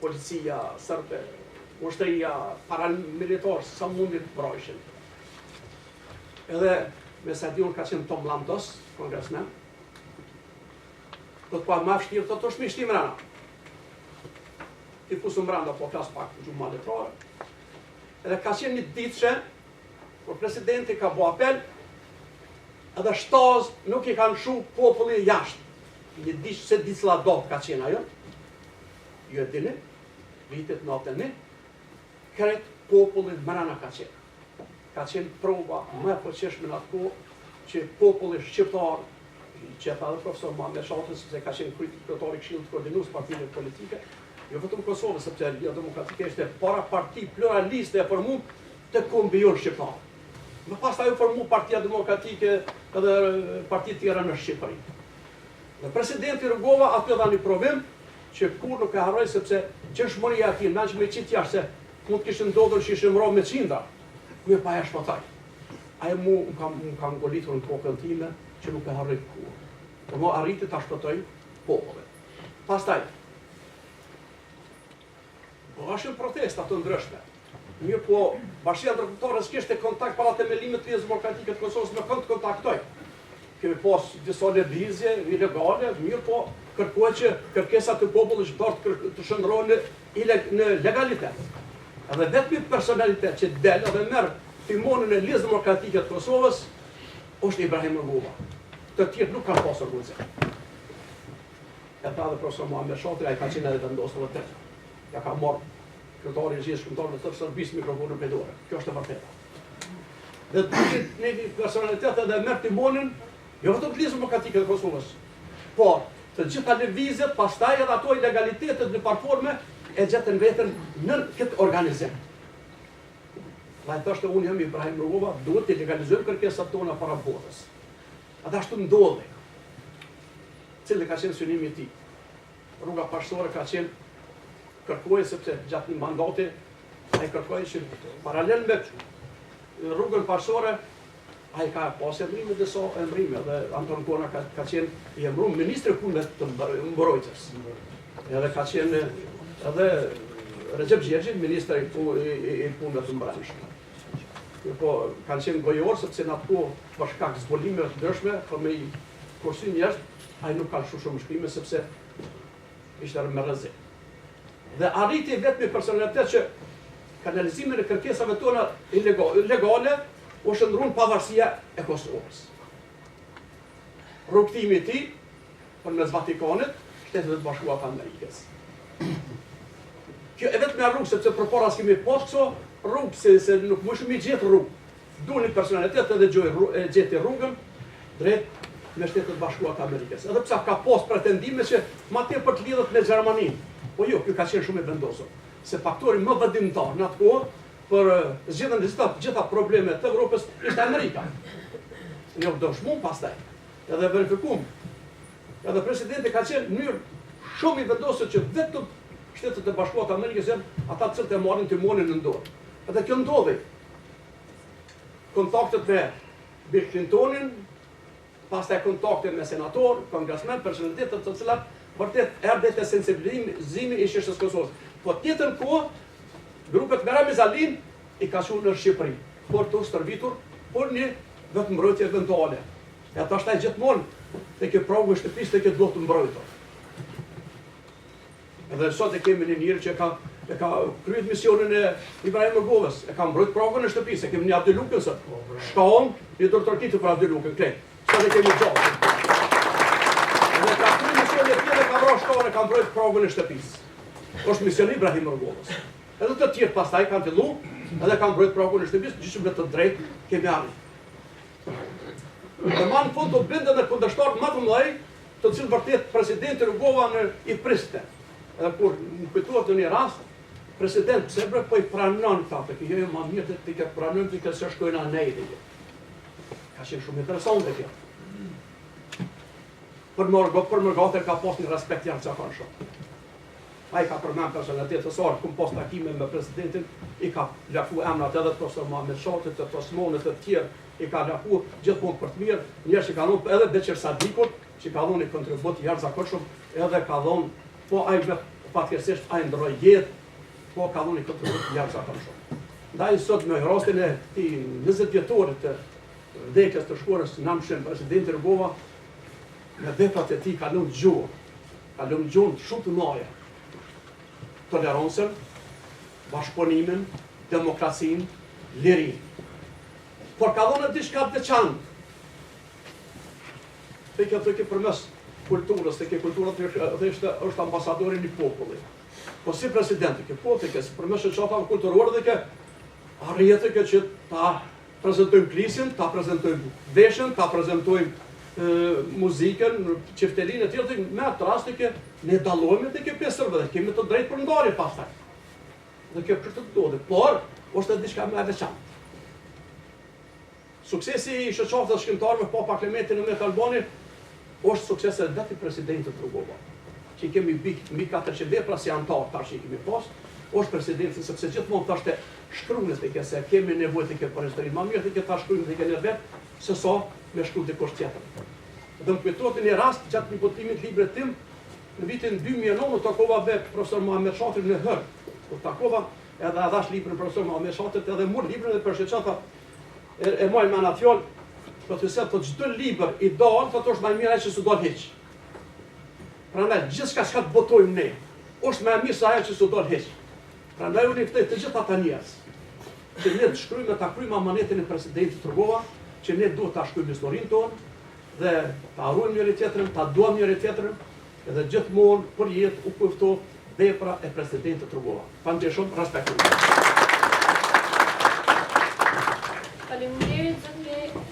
Policia, sërbe, ushtëria, paramilitar, sa mundin brojshin. Edhe, me sa di unë ka qenë Tom Landos, kongresmen, do të pa ma fështirë, të shmishti mrena. Ti fusë mrena, po flas pak gjumë ma letrore. Edhe ka qenë një ditë që, kur presidenti ka bo apel, edhe shtazë nuk i kanë shu populli jashtë. Një ditë se ditë do ka qenë ajo, ju e dini, vitet natën një, kret populli mrena ka qenë. Ka qenë prova më e përqeshme në atë kohë që populli shqiptar, që e tha dhe profesor Muhamet Shatës, se ka qenë kryetari i Këshillit Koordinues partive politike, jo vetëm Kosovës, sepse Liga Demokratike ishte para parti pluraliste e formu të kombion shqiptar. Më pas ta ju formu Partia Demokratike edhe partit tjera në Shqipëri. Dhe presidenti Rugova atë dha një provim që kur nuk e harroj sepse çështëria e tij ndaj me qitë jashtë se mund të kishte ndodhur që ishte mbrojtur me qindra. Mirë pa e shpëtaj. Ai mu kam ngolitur në kokën time që nuk e harroj kurrë. Por mo arriti ta shpëtoj popullin. Pastaj bëheshin protesta të ndryshme. Mirë po, Bashkia Ndërkombëtare s'kishte kontakt para themelimit të Ligës Demokratike të Kosovës me kënd të kontaktoj. Kemi pas disa lëvizje ilegale, mirë po, kërkohet që kërkesat e popullit shqiptar të shndrohen në legalitet. Edhe vetmi personalitet që del edhe merr timonin e Ligës Demokratike të Kosovës është Ibrahim Rugova. Të tjerë nuk kanë pasur guxim. E tha dhe profesor Muhamet Shatri, ai ka qenë edhe vendosur vërtet. Ja ka marrë kryetari i shkrimtarëve të Serbisë mikrofonin pe dorë. Kjo është e vërtetë. Dhe të një personalitet edhe merr timonin, jo vetëm Ligës Demokratike të Kosovës, por të gjitha lëvizjet, pastaj edhe ato ilegalitetet në platforme e gjetën veten në këtë organizim. Dhe thoshte unë jam Ibrahim Rugova, duhet të legalizojmë kërkesat tona para botës. Atë ashtu ndodhi. Cili ka qenë synimi i tij? Rruga paqësore ka qenë kërkoi sepse gjatë një mandati ai kërkoi që paralel me rrugën paqësore ai ka pasur emrime disa emrime dhe Anton Kona ka qenë i emëruar ministri i punëve të mbrojtjes. Edhe ka qenë edhe Recep Gjergji, ministri i punëve të mbrojtjes. Po kanë qenë gojor sepse në atë kohë për shkak zbulimeve të ndryshme për me kursin jashtë, ai nuk ka shumë shkrime sepse ishte me rrezik. Dhe arriti vetëm personalitet që kanalizimin e kërkesave tona ilegale u shndrun pavarësia e Kosovës. Rrugtimi i tij përmes Vatikanit, Shtetet e Bashkuara të Amerikës. Kjo e vetëm rrugë sepse përpara s'kemi pas këso rrugë se nuk më shumë i gjetë rrugë. Duhet personalitet edhe gjeti rrugën drejt me Shtetet e Bashkuara të Amerikës. Edhe pse ka pas pretendime që ma tepër të lidhet me Gjermaninë. Po jo, kjo ka qenë shumë i vendosur. Se faktori më vendimtar në atë kohë për zgjedhjen e gjitha problemet të Evropës ishte Amerika. Jo dëshmuar pastaj. Edhe verifikuam. Edhe presidenti ka qenë në mënyrë shumë i vendosur që vetëm Shtetet e Bashkuara të Amerikës janë ata të cilët e marrin timonin në dorë. Edhe kjo ndodhi. Kontaktet me Bill Clintonin, pastaj kontakte me senator, kongresmen, personalitetet të cilat vërtet erdhi te sensibilizimi i çështës Kosovës. Po tjetër kohë, grupet me Ramizalin i ka shkuar në Shqipëri, por të stërvitur por një vetë mbrojtje eventuale. E ata shtaj gjithmonë te kjo provë shtëpisë te kjo do të mbrojtur. Edhe sot e kemi një njëri që e ka kryet misionin e Ibrahim Rugovës, e ka mbrojt provën në shtëpisë, e kemi një Abdulukën sot. Shkaon, një dortortitë për Abdulukën, krejt. Sot e kemi gjatë. Edhe ka kryet misionin e tjere ka vrarë Shkaon e ka mbrojt provën në shtëpisë. Është misioni Ibrahim Rugovës. Edhe të tjerë pastaj kanë fillu, edhe kanë mbrojt provën në shtëpisë, gjithë me të drejtë kemi arrit. Dhe ma në fund të bindën e kundërshtarë më të mëdhej, të cilë vërtet presidenti Rugova i priste. Edhe kur më kujtuat në një rast, president Sebre po i pranon këta, që jo ma mirë të ke pranon të ke se shkojnë anejtë. Ka qenë shumë interesante kjo. Për mërgatër ka pas një respekt janë zakonshëm. Ai ka përmend personalitet të sarë, kum pas takime me presidentin, i ka lafu emrat edhe të profesor Muhamet Shatit, të Osmonit të tjerë, i ka lafu gjithmonë për të mirë, njerëz që kanë edhe Beqir Sadikut, që ka dhënë një kontribut i jashtëzakonshëm edhe ka dhonë, po ai fatkeqësisht ai ndroi jetë, po ka dhënë këtë rrugë jashtëzakonisht shumë. Ndaj sot me rastin e këtij 20 vjetorit të vdekjes të shkuarës Namshim, presidenti Rugova, me veprat e tij ka lënë gjuhën shumë të mëdha. Tolerancën, bashkëpunimin, demokracinë, lirinë. Por ka dhënë diçka të veçantë. Tek përmes kulturës, tek kultura është ambasadori i popullit. Po si presidenti ke po tek përmes shoqatave kulturore dhe ke arritë që ta prezantojmë klisin, ta prezantojmë veshën, ta prezantojmë muzikën, çiftelinë e tjerë, me atë rast që ne dallohemi tek pesërve dhe kemi të drejtë për ndarje pastaj. Dhe kjo për të ndodhur, por është diçka më e veçantë. Suksesi i shoqatave shkrimtarëve Papa Klemeti në Met Albani është sukses edhe vetë i presidentit Rugova. Që i kemi mbi 400 vepra si antar tash i kemi pas, është presidenti sepse gjithmonë thashte shkruani tek se kemi nevojë të këtë historinë. Më mirë të këtë ta shkruajmë tek ne vetë, se sa me shkruaj dikush tjetër. Dhe më kujtohet një rast gjatë publikimit të librit tim në vitin 2009 takova me profesor Muhamet Shatrin në Hër. Kur takova edhe dhash librin profesor Muhamet Shatrit edhe mor librin dhe përshëçata e moj me anë fjalë, po të se po çdo libër i dal, thotë është më mirë ai që s'u dal hiç. Prandaj gjithçka që të botojmë ne, është më mirë se ajo që s'u dal hiç. Prandaj unë ftoj të gjithë ata njerëz që ne të shkruajmë ta kryejmë amanetin e presidentit Rugova, që ne duhet ta shkruajmë historinë tonë dhe ta harrojmë njëri tjetrin, ta duam njëri tjetrin, edhe gjithmonë për jetë u kujto vepra e presidentit Rugova. Faleminderit shumë, respektoj. Faleminderit zoti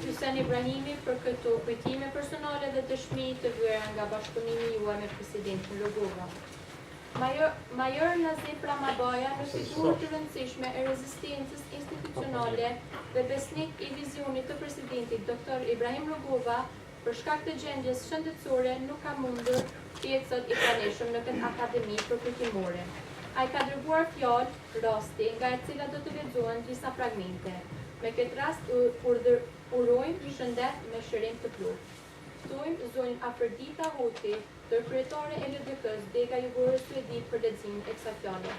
Hysén Ibrahimi për këto kujtime personale dhe dëshmi të vëra nga bashkëpunimi juaj me presidentin Rugova. Major Nazif Ramabaja në figurë të rëndësishme e rezistencës institucionale dhe besnik i vizionit të presidentit Dr. Ibrahim Rugova, për shkak të gjendjes shëndetësore nuk ka mundur të jetë sot i pranishëm në këtë akademi përkujtimore. Ai ka dërguar fjalë rasti nga e cila do të lexohen disa fragmente. Me këtë rast urojmë shëndet me shërim të plotë. Ftojmë zonjën Afrodita Hoti, kryetare e LDK-s Dega Jugore Suedi për leximin e kësaj fjale.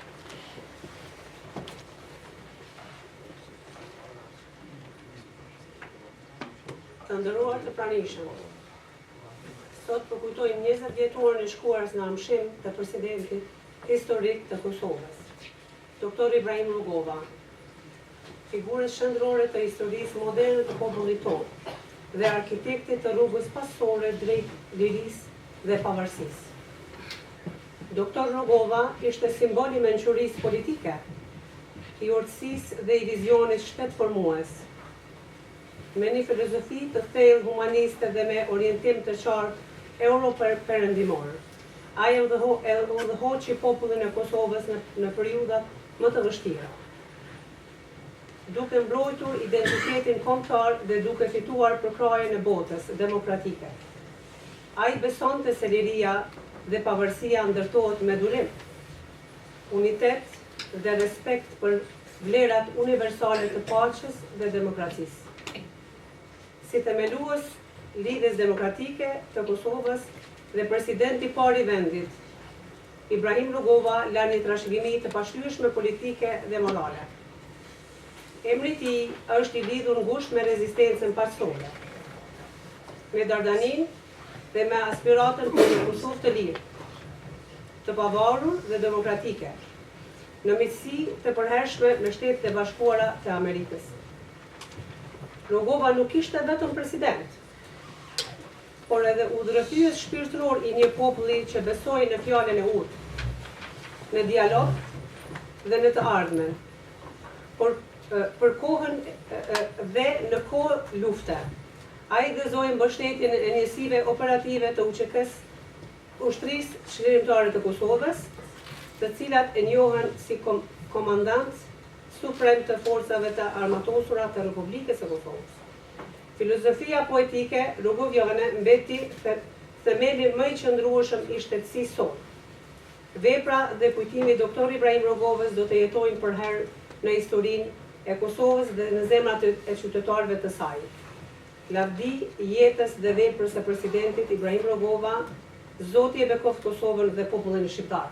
Të nderuar të pranishëm. Sot përkujtojmë 20 vjetorin e shkuarës në Namshim të presidentit historik të Kosovës, Dr. Ibrahim Rugova, figurës shëndrore të historisë moderne të popullit tonë dhe arkitektit të rrugës pasore drejt lirisë dhe pavarësisë. Dr. Rugova ishte simbol i mençurisë politike, i urtësisë dhe i vizionit shtetformues, me një filozofi të thellë humaniste dhe me orientim të qartë euro-perëndimor. Ai udhëhoqi popullin e Kosovës në periudhat më të vështira, duke mbrojtur identitetin kombëtar dhe duke fituar përkrahjen e botës demokratike. Ai besonte se liria dhe pavarësia ndërtohet me durim, unitet dhe respekt për vlerat universale të paqes dhe demokracisë. Si themelues lidhjes demokratike të Kosovës dhe presidenti i parë i vendit, Ibrahim Rugova la një trashëgimi të pashlyeshme politike dhe morale. Emri i tij është i lidhur ngushtë me rezistencën paqësore, me dardaninë dhe me aspiratën për një Kosovë të lirë, të pavarur dhe demokratike, në miqësi të përhershme me Shtetet e Bashkuara të Amerikës. Rugova nuk ishte vetëm president, por edhe udhëheqëes shpirtëror i një populli që besoi në fjalën e urtë, në dialog dhe në të ardhmen, për kohën dhe në kohë lufte. Ai gëzoi mbështetjen e njësive operative të UÇK-s, ushtrisë çlirimtare të Kosovës, të cilat e njohen si komandant suprem të forcave të armatosura të Republikës së Kosovës. Filozofia poetike rugoviane mbeti themeli më i qëndrueshëm i shtetësisë sonë. Vepra dhe kujtimi i Dr. Ibrahim Rugovës do të jetojnë për herë në historinë e Kosovës dhe në zemrat e qytetarëve të saj. Lavdi jetës dhe veprës së presidentit Ibrahim Rugova, Zoti e bekoft Kosovën dhe popullin shqiptar.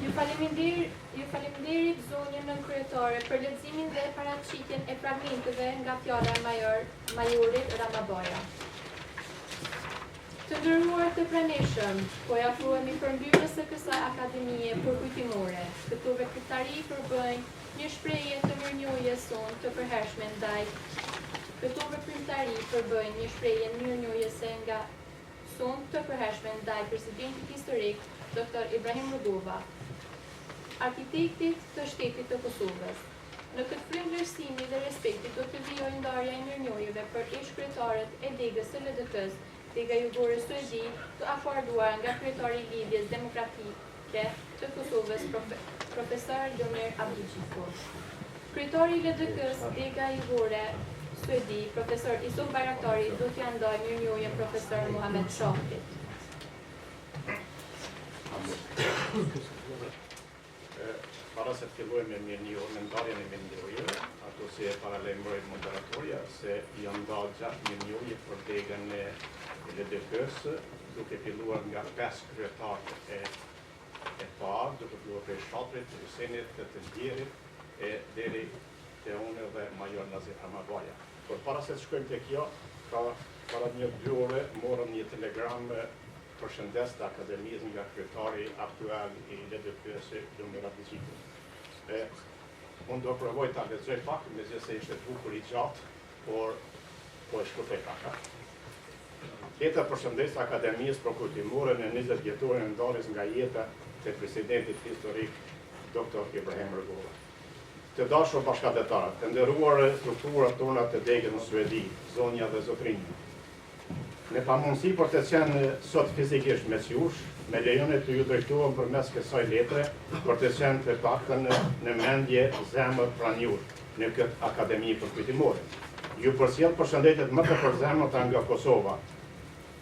Ju faleminderit zonjën nënkryetare për leximin dhe paraqitjen e fragmenteve nga fjala e majorit Ramabaja. Të nderuar të pranishëm, po ja afrohemi përmbylljes së kësaj akademie përkujtimore. Këto veprimtari përbëjnë një shprehje të mirënjohjes sonë të përhershme ndaj. Këto veprimtari përbëjnë një shprehje mirënjohjese nga sonë të përhershme ndaj presidentit historik Dr. Ibrahim Rugova, arkitektit të shtetit të Kosovës. Në këtë frymë vlerësimi dhe respekti do të vijojë ndarja e mirënjohjeve për ish-kryetarët e degës së LDK-s, dega jugore Suedi, të aforduar nga kryetari i Lidhjes Demokratike të Kosovës, profesor Lomir Abdulgjiko. Kryetari i LDK-s, dega jugore Suedi, profesor Isuf Bayraktari, do t'ja ndajë mirënjohjen profesor Muhamet Shafit. Para se të fillojmë me ndarjen e mirënjohjeve, ato si e paralajmëroi moderatorja se janë ndarë 6 mirënjohje për degën e LDK-s, duke filluar nga 5 kryetarë e parë, duke filluar prej Shatrit, të Husenit, të Ndjerit e deri te unë dhe major Nazir Ramabaja. Por para se të shkojmë te kjo, para një 2 ore morëm një telegram përshëndes të akademisë nga kryetari aktual i LDK-s, Lomir Abdulgjiko. Unë do provoj ta lexoj pak, megjithëse ishte bukur i gjatë, por po e shkurtoj pak. Leta përshëndes akademisë përkujtimore në 20 vjetorin e ndarjes nga jeta të presidentit historik Dr. Ibrahim Rugova. Të dashur bashkëdhetarë, të nderuar strukturat tona të degës në Suedi, zonja dhe zotrinja. Me pamundësi për të qenë sot fizikisht mes jush, me lejoni të ju drejtohem përmes kësaj letre për të qenë të paktën në mendje, zemër, pranjur në këtë akademi përkujtimore. Ju përcjell përshëndetjet më të përzemërta nga Kosova,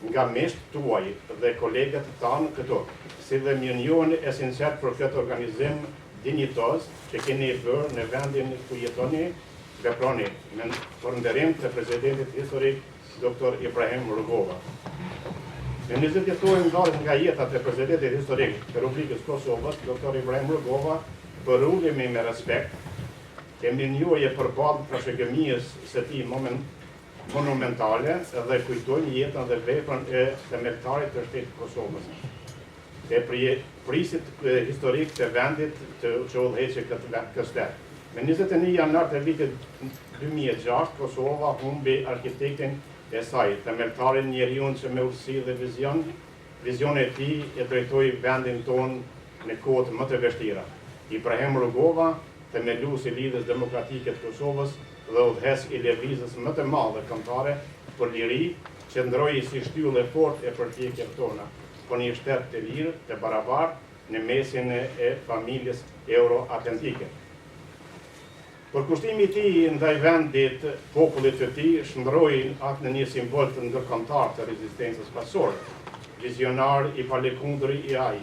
nga mesht tuaj dhe kolegët tanë këtu, si dhe mirënjohjen e sinqert për këtë organizim dinjitoz që keni bërë në vendin ku jetoni, veproni me përnderim të presidentit historik Dr. Ibrahim Rugova. Në 20 vjetorin ndarjes nga jeta të presidentit historik të Republikës Kosovës, Dr. Ibrahim Rugova përulemi me respekt e mirënjohje përballë trashëgimisë së tij monumentale dhe kujtojnë jetën dhe veprën e themeltarit të shtetit Kosovës. E prisit historik të vendit që udhëheqi këtë shtet. Me 21 janar të vitit 2006, Kosova humbi arkitektin e saj, themeltarin njeriun që me urtësi dhe vizion e tij e drejtoi vendin ton në kohët më të vështira. Ibrahim Rugova, themeluesi i Lidhjes Demokratike të Kosovës dhe udhëhes i lëvizjes më të madhe kombëtare për liri, qëndroi si shtyllë e fortë e përpjekjeve tona për një shtet të lirë, të barabartë në mesin e familjes euroatlantike. Përkushtimi i tij ndaj vendit, popullit të tij, shndroi atë në një simbol të ndërkombëtar të rezistencës pasore. Vizionar i palekundri i ai.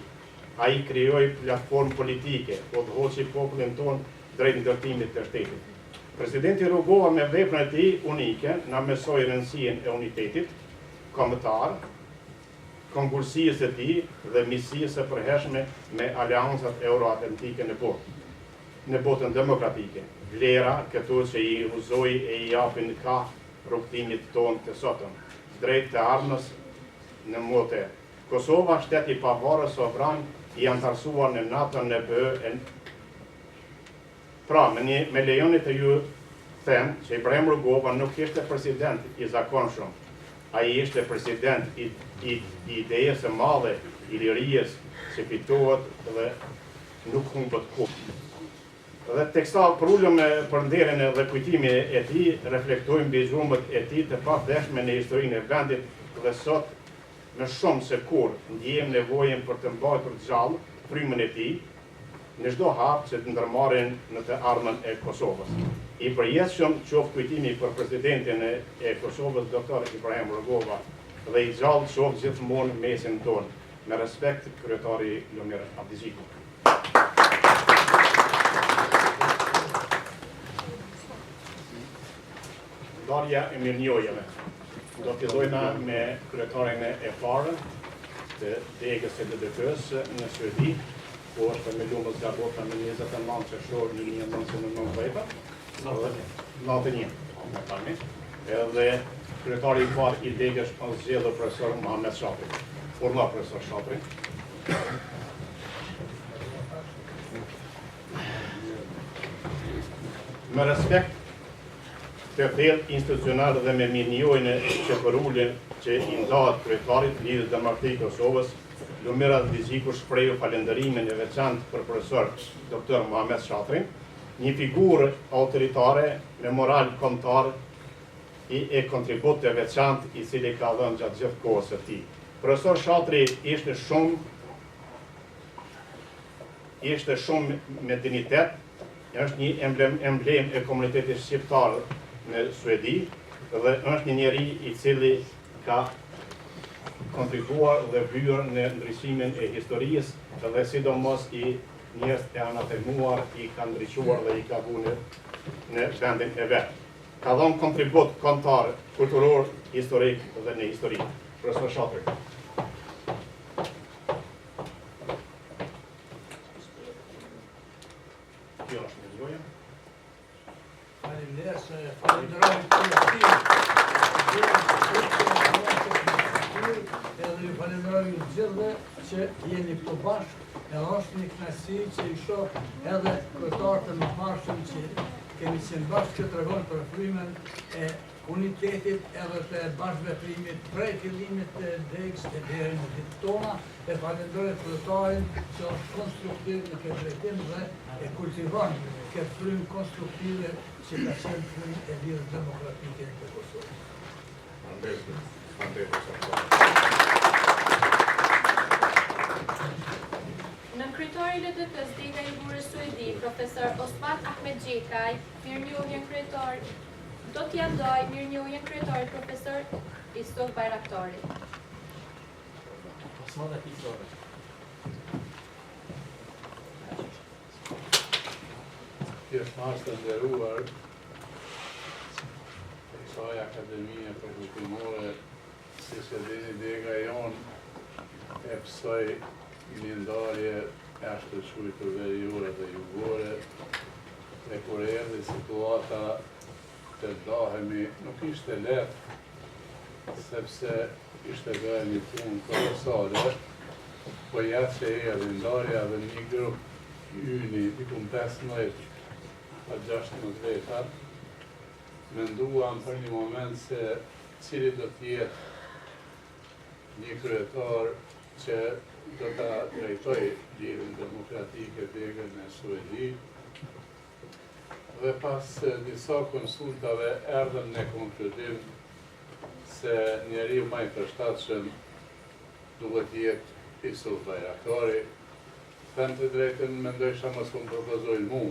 Ai krijoi platformë politike, udhëhoqi popullin ton drejt ndërtimit të shtetit. Presidenti Rugova me veprën e tij unike na mësoi rëndësinë e unitetit kombëtar, konkursisë së tij dhe misisë së përhershme me aleancat euroatlantike në botën demokratike. Vlera këto që i uzoi e i japin ka rrugtimit ton të sotëm, drejt të ardhmës në mote. Kosova, shteti pavarur sovran, i antarësuar në NATO në BE. Pra, me lejoni të ju them që Ibrahim Rugova nuk ishte president i zakonshëm. Ai ishte president i idejes së madhe, i lirisë që fitohet dhe nuk humbet kurrë. Dhe teksta për ulëm për nderin dhe kujtimin e tij, reflektojmë mbi zhurmët e tij të pavdeshme në historinë e vendit dhe sot më shumë se kur ndjejmë nevojën për të mbajtur gjallë frymën e tij në çdo hap që të ndërmarrin në të ardhmen e Kosovës. I përjetshëm qoftë kujtimi për presidentin e Kosovës, Dr. Ibrahim Rugova, dhe i gjallë qoftë gjithmonë mesin tonë. Me respekt, kryetari Lomir Abdulgjiko. Ndarja e mirënjohjeve. Do fillojna me kryetarin e parë të degës së LDK-s në Suedi, ku është me lumës gabota me 29 qershor 1999, 91, edhe kryetari i parë i degës është zgjedhur profesor Muhamet Shapri. Urna profesor Shapri. Me respekt të thellë institucional dhe me mirënjohjen e qeverullin që i ndahet kryetarit lidhjes demokratike Kosovës, Lumira Diziku shprehu falënderimin e veçantë për profesor Dr. Muhamet Shaprin, një figurë autoritare me moral kombëtar e kontribut të veçantë i cili ka dhënë gjatë gjithë kohës së tij. Profesor Shapri ishte shumë me dignitet, është një emblem e komunitetit shqiptar në Suedi dhe është një njeri i cili ka kontribuar dhe hyrë në ndryshimin e historisë dhe sidomos i njerëz të anatemuar i ka ndriçuar dhe i ka vënë në vendin e vet. Ka dhënë kontribut kombëtar, kulturor, historik dhe në histori. Profesor Shapri. Edhe ju falenderoj ju gjithëve që jeni këtu bashkë, edhe është një kënaqësi që i shoh edhe kryetarët e mëparshëm që kemi qenë bashkë që tregojnë për frymen e unitetit edhe të bashkëveprimit prej fillimit të degës e deri në ditët tona. E falenderoj kryetarin që është konstruktiv në këtë drejtim dhe e kultivon këtë frymë konstruktive që ka qenë frymë e lidhjes demokratike të Kosovës. Në kryetari i LDK-s dega i burrës Suedi, profesor Osman Ahmet Gjekaj, mirënjohjen kryetar, do t'ia ndaj mirënjohjen kryetarit profesor Istok Bajraktari. Pjesëmarrës të nderuar, kësaj akademie përkutimore, si që dini dega jonë e pësoj një ndarje ashtë të shujtur veriore dhe jugore, e kur erdhi situata të dahemi, nuk ishte lehtë, sepse ishte bërë një punë kolosale, po jatë që erdhi ndarja dhe një grup yni, dikun 15 a 16 veta, menduam për një moment se cili do t'jetë një kryetar që do t'a drejtoj lidhjen demokratike degën e Suedi, dhe pas disa konsultave erdhëm në konkludim se njeriu më i përshtatshëm duhet jetë Istok Bajraktari. Them të drejtën, mendojsha mos më propozojnë mu,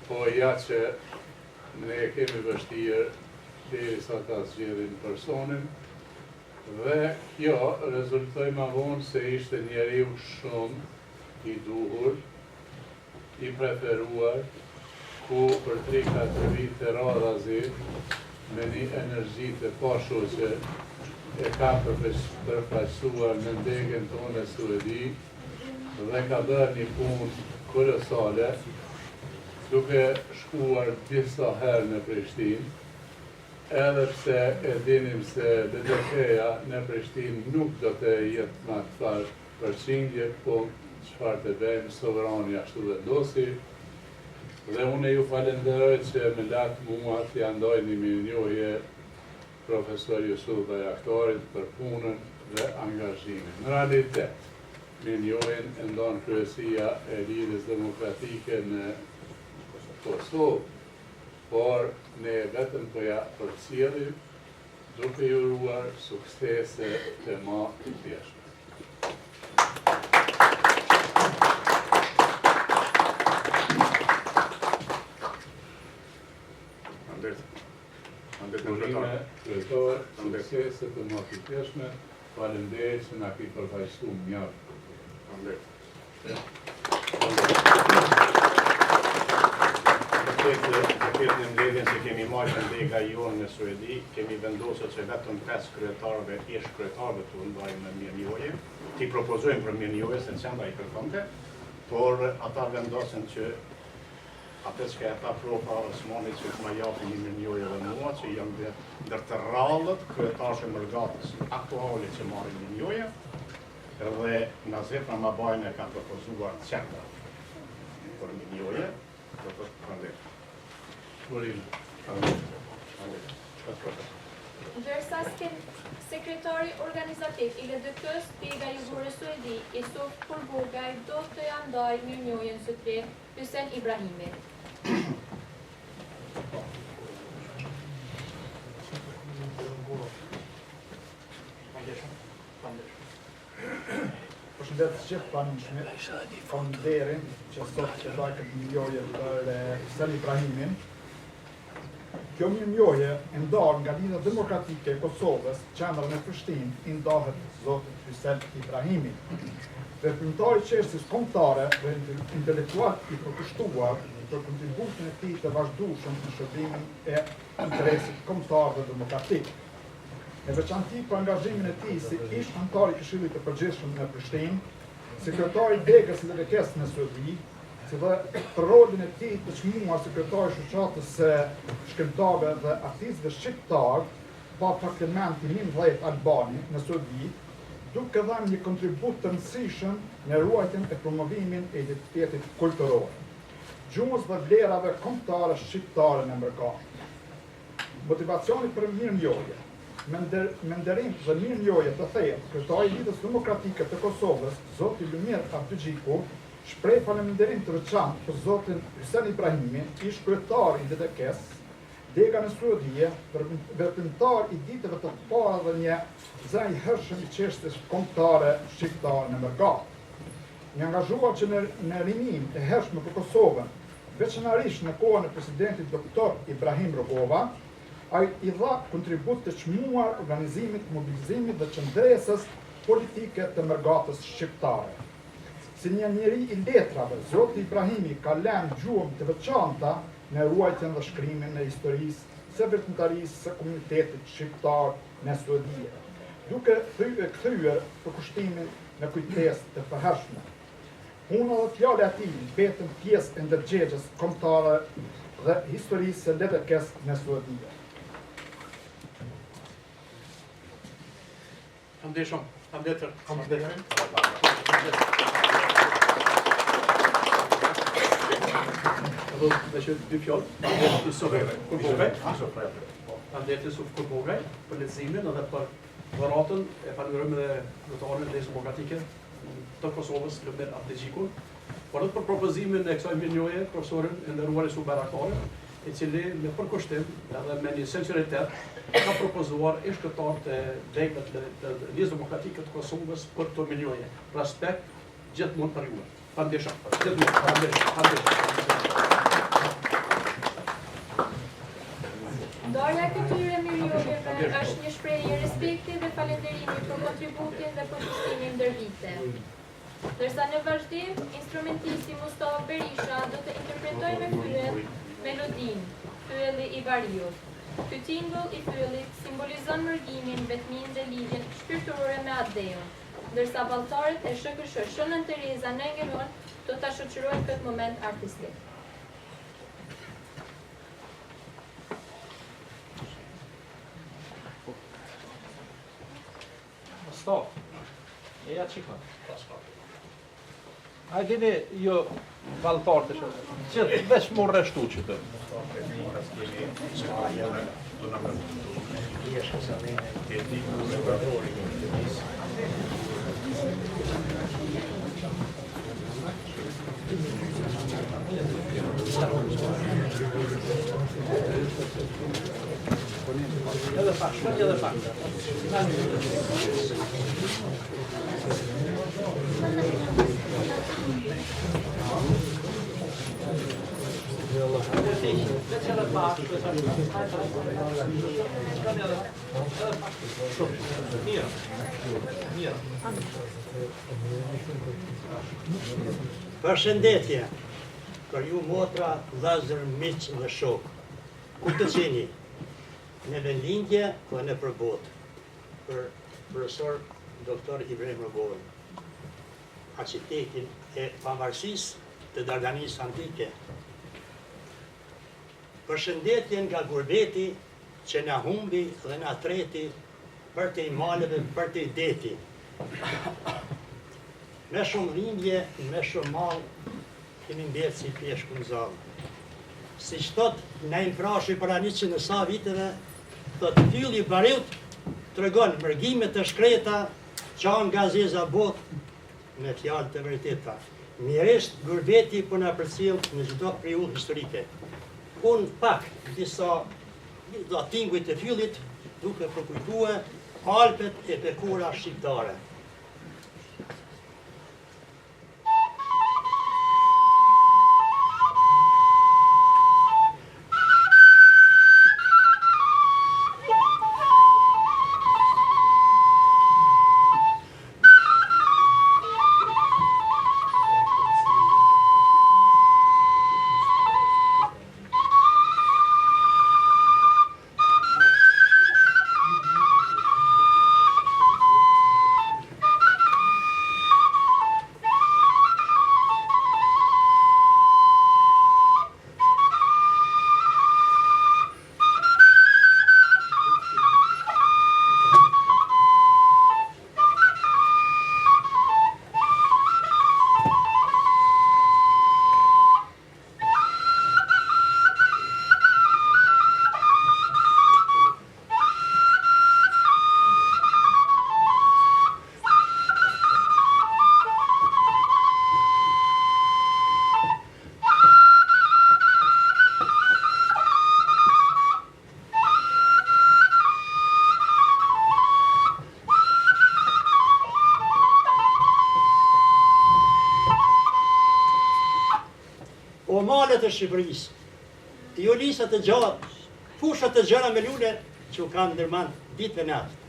po ja që ne kemi vështirë derisa ta zgjedhim personin, dhe kjo rezultoi më vonë se ishte njeriu shumë i duhur, i preferuar, ku për 3-4 vite radhazi me një energji të pashoqe e ka përfaqësuar në degën tonë Suedi dhe ka bërë një punë kolosale, duke shkuar disa herë në Prishtinë, edhe pse e dinim se LDK-ja në Prishtinë nuk do të jetë më çfarë përqindje, po çfarë të bëjmë, sovrani ashtu vendosi. Dhe unë ju falenderoj që me latë mua t'ja ndoj një mirënjohje profesor Jusuf Bajraktarit për punën dhe angazhimin. Në realitet, mirënjohjen e ndonë kryesia e lidhjes demokratike në Kosovë, por ne vetëm po ja përcjellim duke ju uruar suksese të më të thjeshta. Urime kryetar, suksese të më të thjeshme, faleminderit që na ki përfaqësuar mjaft. Në mbledhjen që kemi marrin dega jonë në Suedi, kemi vendosur që vetëm 5 kryetarëve ish kryetarëve të ndajmë në mirënjohje. Ti propozojmë për mirënjohje se qenda i kërkonte, por ata vendosen që atë që ata propa Osmanit që ma japin një mirënjohje dhe mua, që janë ndër të rrallët kryetarë mërgatës aktuale që marrin mirënjohje, edhe Nazif Ramabajnë e ka propozuar qenda për mirënjohje, do të përndet. Ndërsa sekretari organizativ i LDK-s Dega Jugore Suedi, Isuf Kurbogaj, do të ja ndaj mirënjohjen së tre Hysén Ibrahimi. Përshëndet gjithë pranishmit, faleminderit që sot që dha këtë mirënjohje për Hysén Ibrahimin. Kjo mirënjohje e ndarë nga Lidhja Demokratike e Kosovës, qendrën e Prishtinë, i ndahet zotit Hysén Ibrahimi. Veprimtari i çështjes kombëtare dhe intelektual i përkushtuar për kontributin e tij të vazhdueshëm në shërbimin e interesit kombëtar dhe demokratik. Me veçanti për angazhimin e tij si ish antar i Këshillit të Përgjithshëm në Prishtinë, sekretari i Degës së LDK-s në Suedi, si dhe për rolin e tij të çmuar sekretari shoqatës së shkrimtarëve dhe artistëve shqiptar pa faktement i 19 Albani në Suedi, duke dhënë një kontribut të rëndësishëm në ruajtjen e promovimin e identitetit kulturor, gjuhës dhe vlerave kombëtare shqiptare në Mërgashë. Motivacioni për mirënjohje, me nderim dhe mirënjohje të thellë, kryetari i Lidhjes Demokratike të Kosovës, zoti Lumir Abdygjiku, shpreh falënderim të veçantë për zotin Hysén Ibrahimi, ish kryetar i DDK-s, Dega në Suedi, veprimtar i ditëve të para dhe një zëri i hershëm i çështjes kombëtare shqiptare në Mërgat. Një angazhuar që në rinin e hershme për Kosovën, veçanërisht në kohën e presidentit doktor Ibrahim Rugova, ai i dha kontribut të çmuar organizimit, mobilizimit dhe qëndresës politike të Mërgatës shqiptare. Si një njeri i letrave, zoti Ibrahimi ka lënë gjuhën të veçanta në ruajtjen dhe shkrimin e historisë së veprimtarisë së komunitetit shqiptar në Suedi, duke kthyer përkushtimin në kujtesë të përhershme. Puna dhe fjala e tij mbetën pjesë e ndërgjegjes kombëtare dhe historisë së LDK-s në Suedi. Me që dy fjallë, Isuf Kurbogaj, për leximin edhe për dhëratën e falenderojmë dhe zyrtarin e Lidhjes Demokratike të Kosovës, Lumir Abdygjiku, por edhe për propozimin e kësaj mirënjohje profesorin e nderuar Isuf Bayraktarit, i cili me përkushtim edhe me një sinqeritet ka propozuar ish kryetarët e Degës të Lidhjes Demokratike të Kosovës për këtë mirënjohje. Respekt gjithmonë për ju. Faleminderit. Ndarja e këtyre mirënjohjeve është një shprehje respekti dhe falënderimi për kontributin dhe përkushtimin ndër vite. Ndërsa në vazhdim, instrumentisti Mustafa Berisha do të interpretojë me fytyr melodinë Fyelli i Variut. Ky tingull i fyllit simbolizon mërgimin, vetminë dhe lidhjen shpirtërore me Adeun, ndërsa balltarët e SHKSH Shënën Tereza në Engelon do ta shoqërojnë këtë moment artistik. Stop. E ja qika. A keni jo valtar të shumë? Gjithë, veç më rreshtu që të. Edhe pak, shkët edhe pak. Përshëndetje për ju motra, vëllezër, miq dhe shok. ku të qeni, në vendlindje o në për botë, për profesor doktor Ibrahim Rogojën, arkitektin e pavarësisë të Dardanisë antike. Përshëndetje nga gurbeti që na humbi dhe na treti për të i maleve, për të i deti. Me shumë dhimbje, me shumë malë, kemi mbjetë si pjeshku në zalë. Si shtot, na imprashi për anë që në sa viteve, thot fylli bariut të regon mërgimet të shkreta, qanë nga zeza botë, me fjalë të vërteta. Miresht gurbeti për nga përcil në çdo periudhë historike. Unë pak disa tinguj të fyllit, duke përkujtue Alpet e pekura shqiptare. Malet e Shqipërisë, jolisat e gjatë, fushat e gjëra me lule që u kanë ndërmend ditë dhe natë.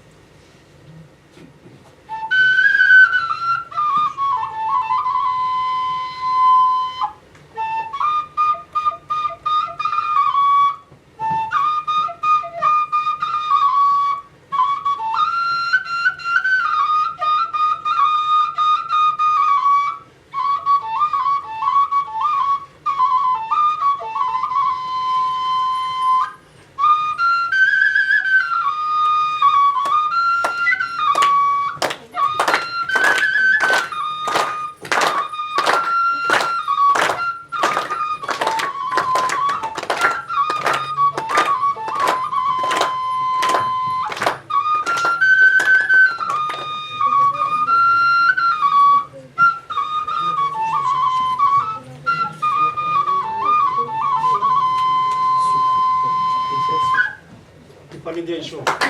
Faleminderit shumë.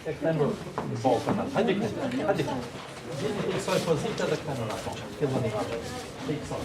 e këthen në boltën atë. Hajde këthen, hajde këthen. Gjithë të iksoj pozite dhe këthen në ato. Fillon i hajde. Të iksoj.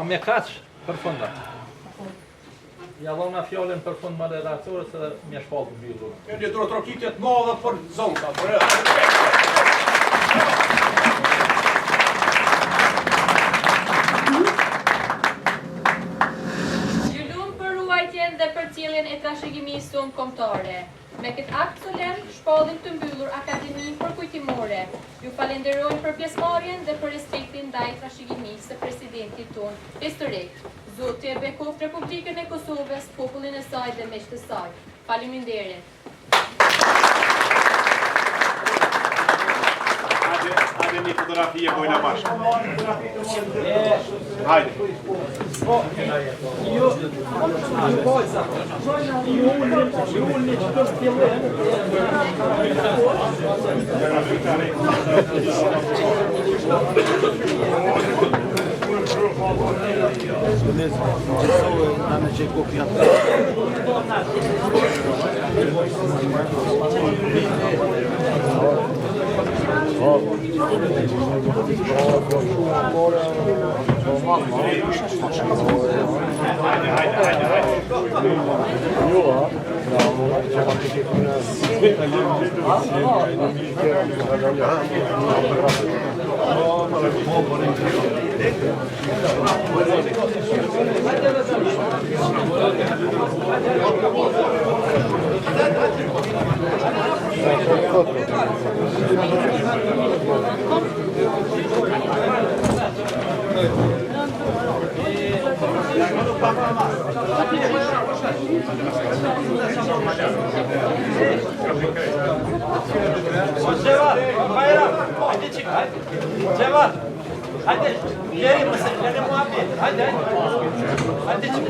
me kaq përfundat. Ja dhona fjallën për fund moderatorës edhe me shpallë të mbyllur. Një trokitjet madhe për zonka. Gjylum për ruajtjen dhe për ciljen e trashëgimisë tonë kombëtare. Me këtë akt solemn, shpallim të mbyllur Akademinë Përkujtimore. Ju falenderojmë për pjesëmarrjen dhe për respektin ndaj trashëgimisë së presidentit tonë historik. Zoti e bekoft Republikën e Kosovës, popullin e saj dhe miqtë të saj. Faleminderit. Hajde një fotografi e bojna bashkë. Hajde. Cevat, hadi geri mısın? Geri muhabbet. Hadi. Hadi çık.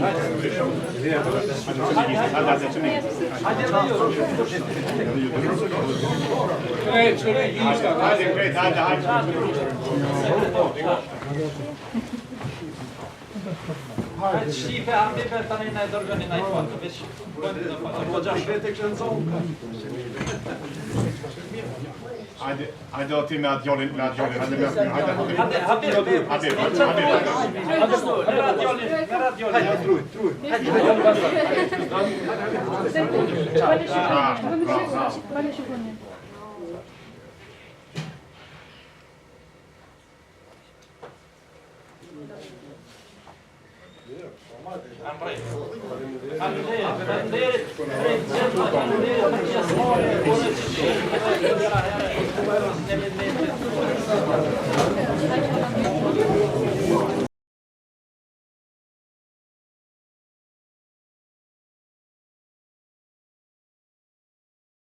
Hadi şife hamdi ben tanıyın aydargani nayfan. Biz hoca şife zonka. Hajde o ti me atë gjolin, hajde me atë, Hadi.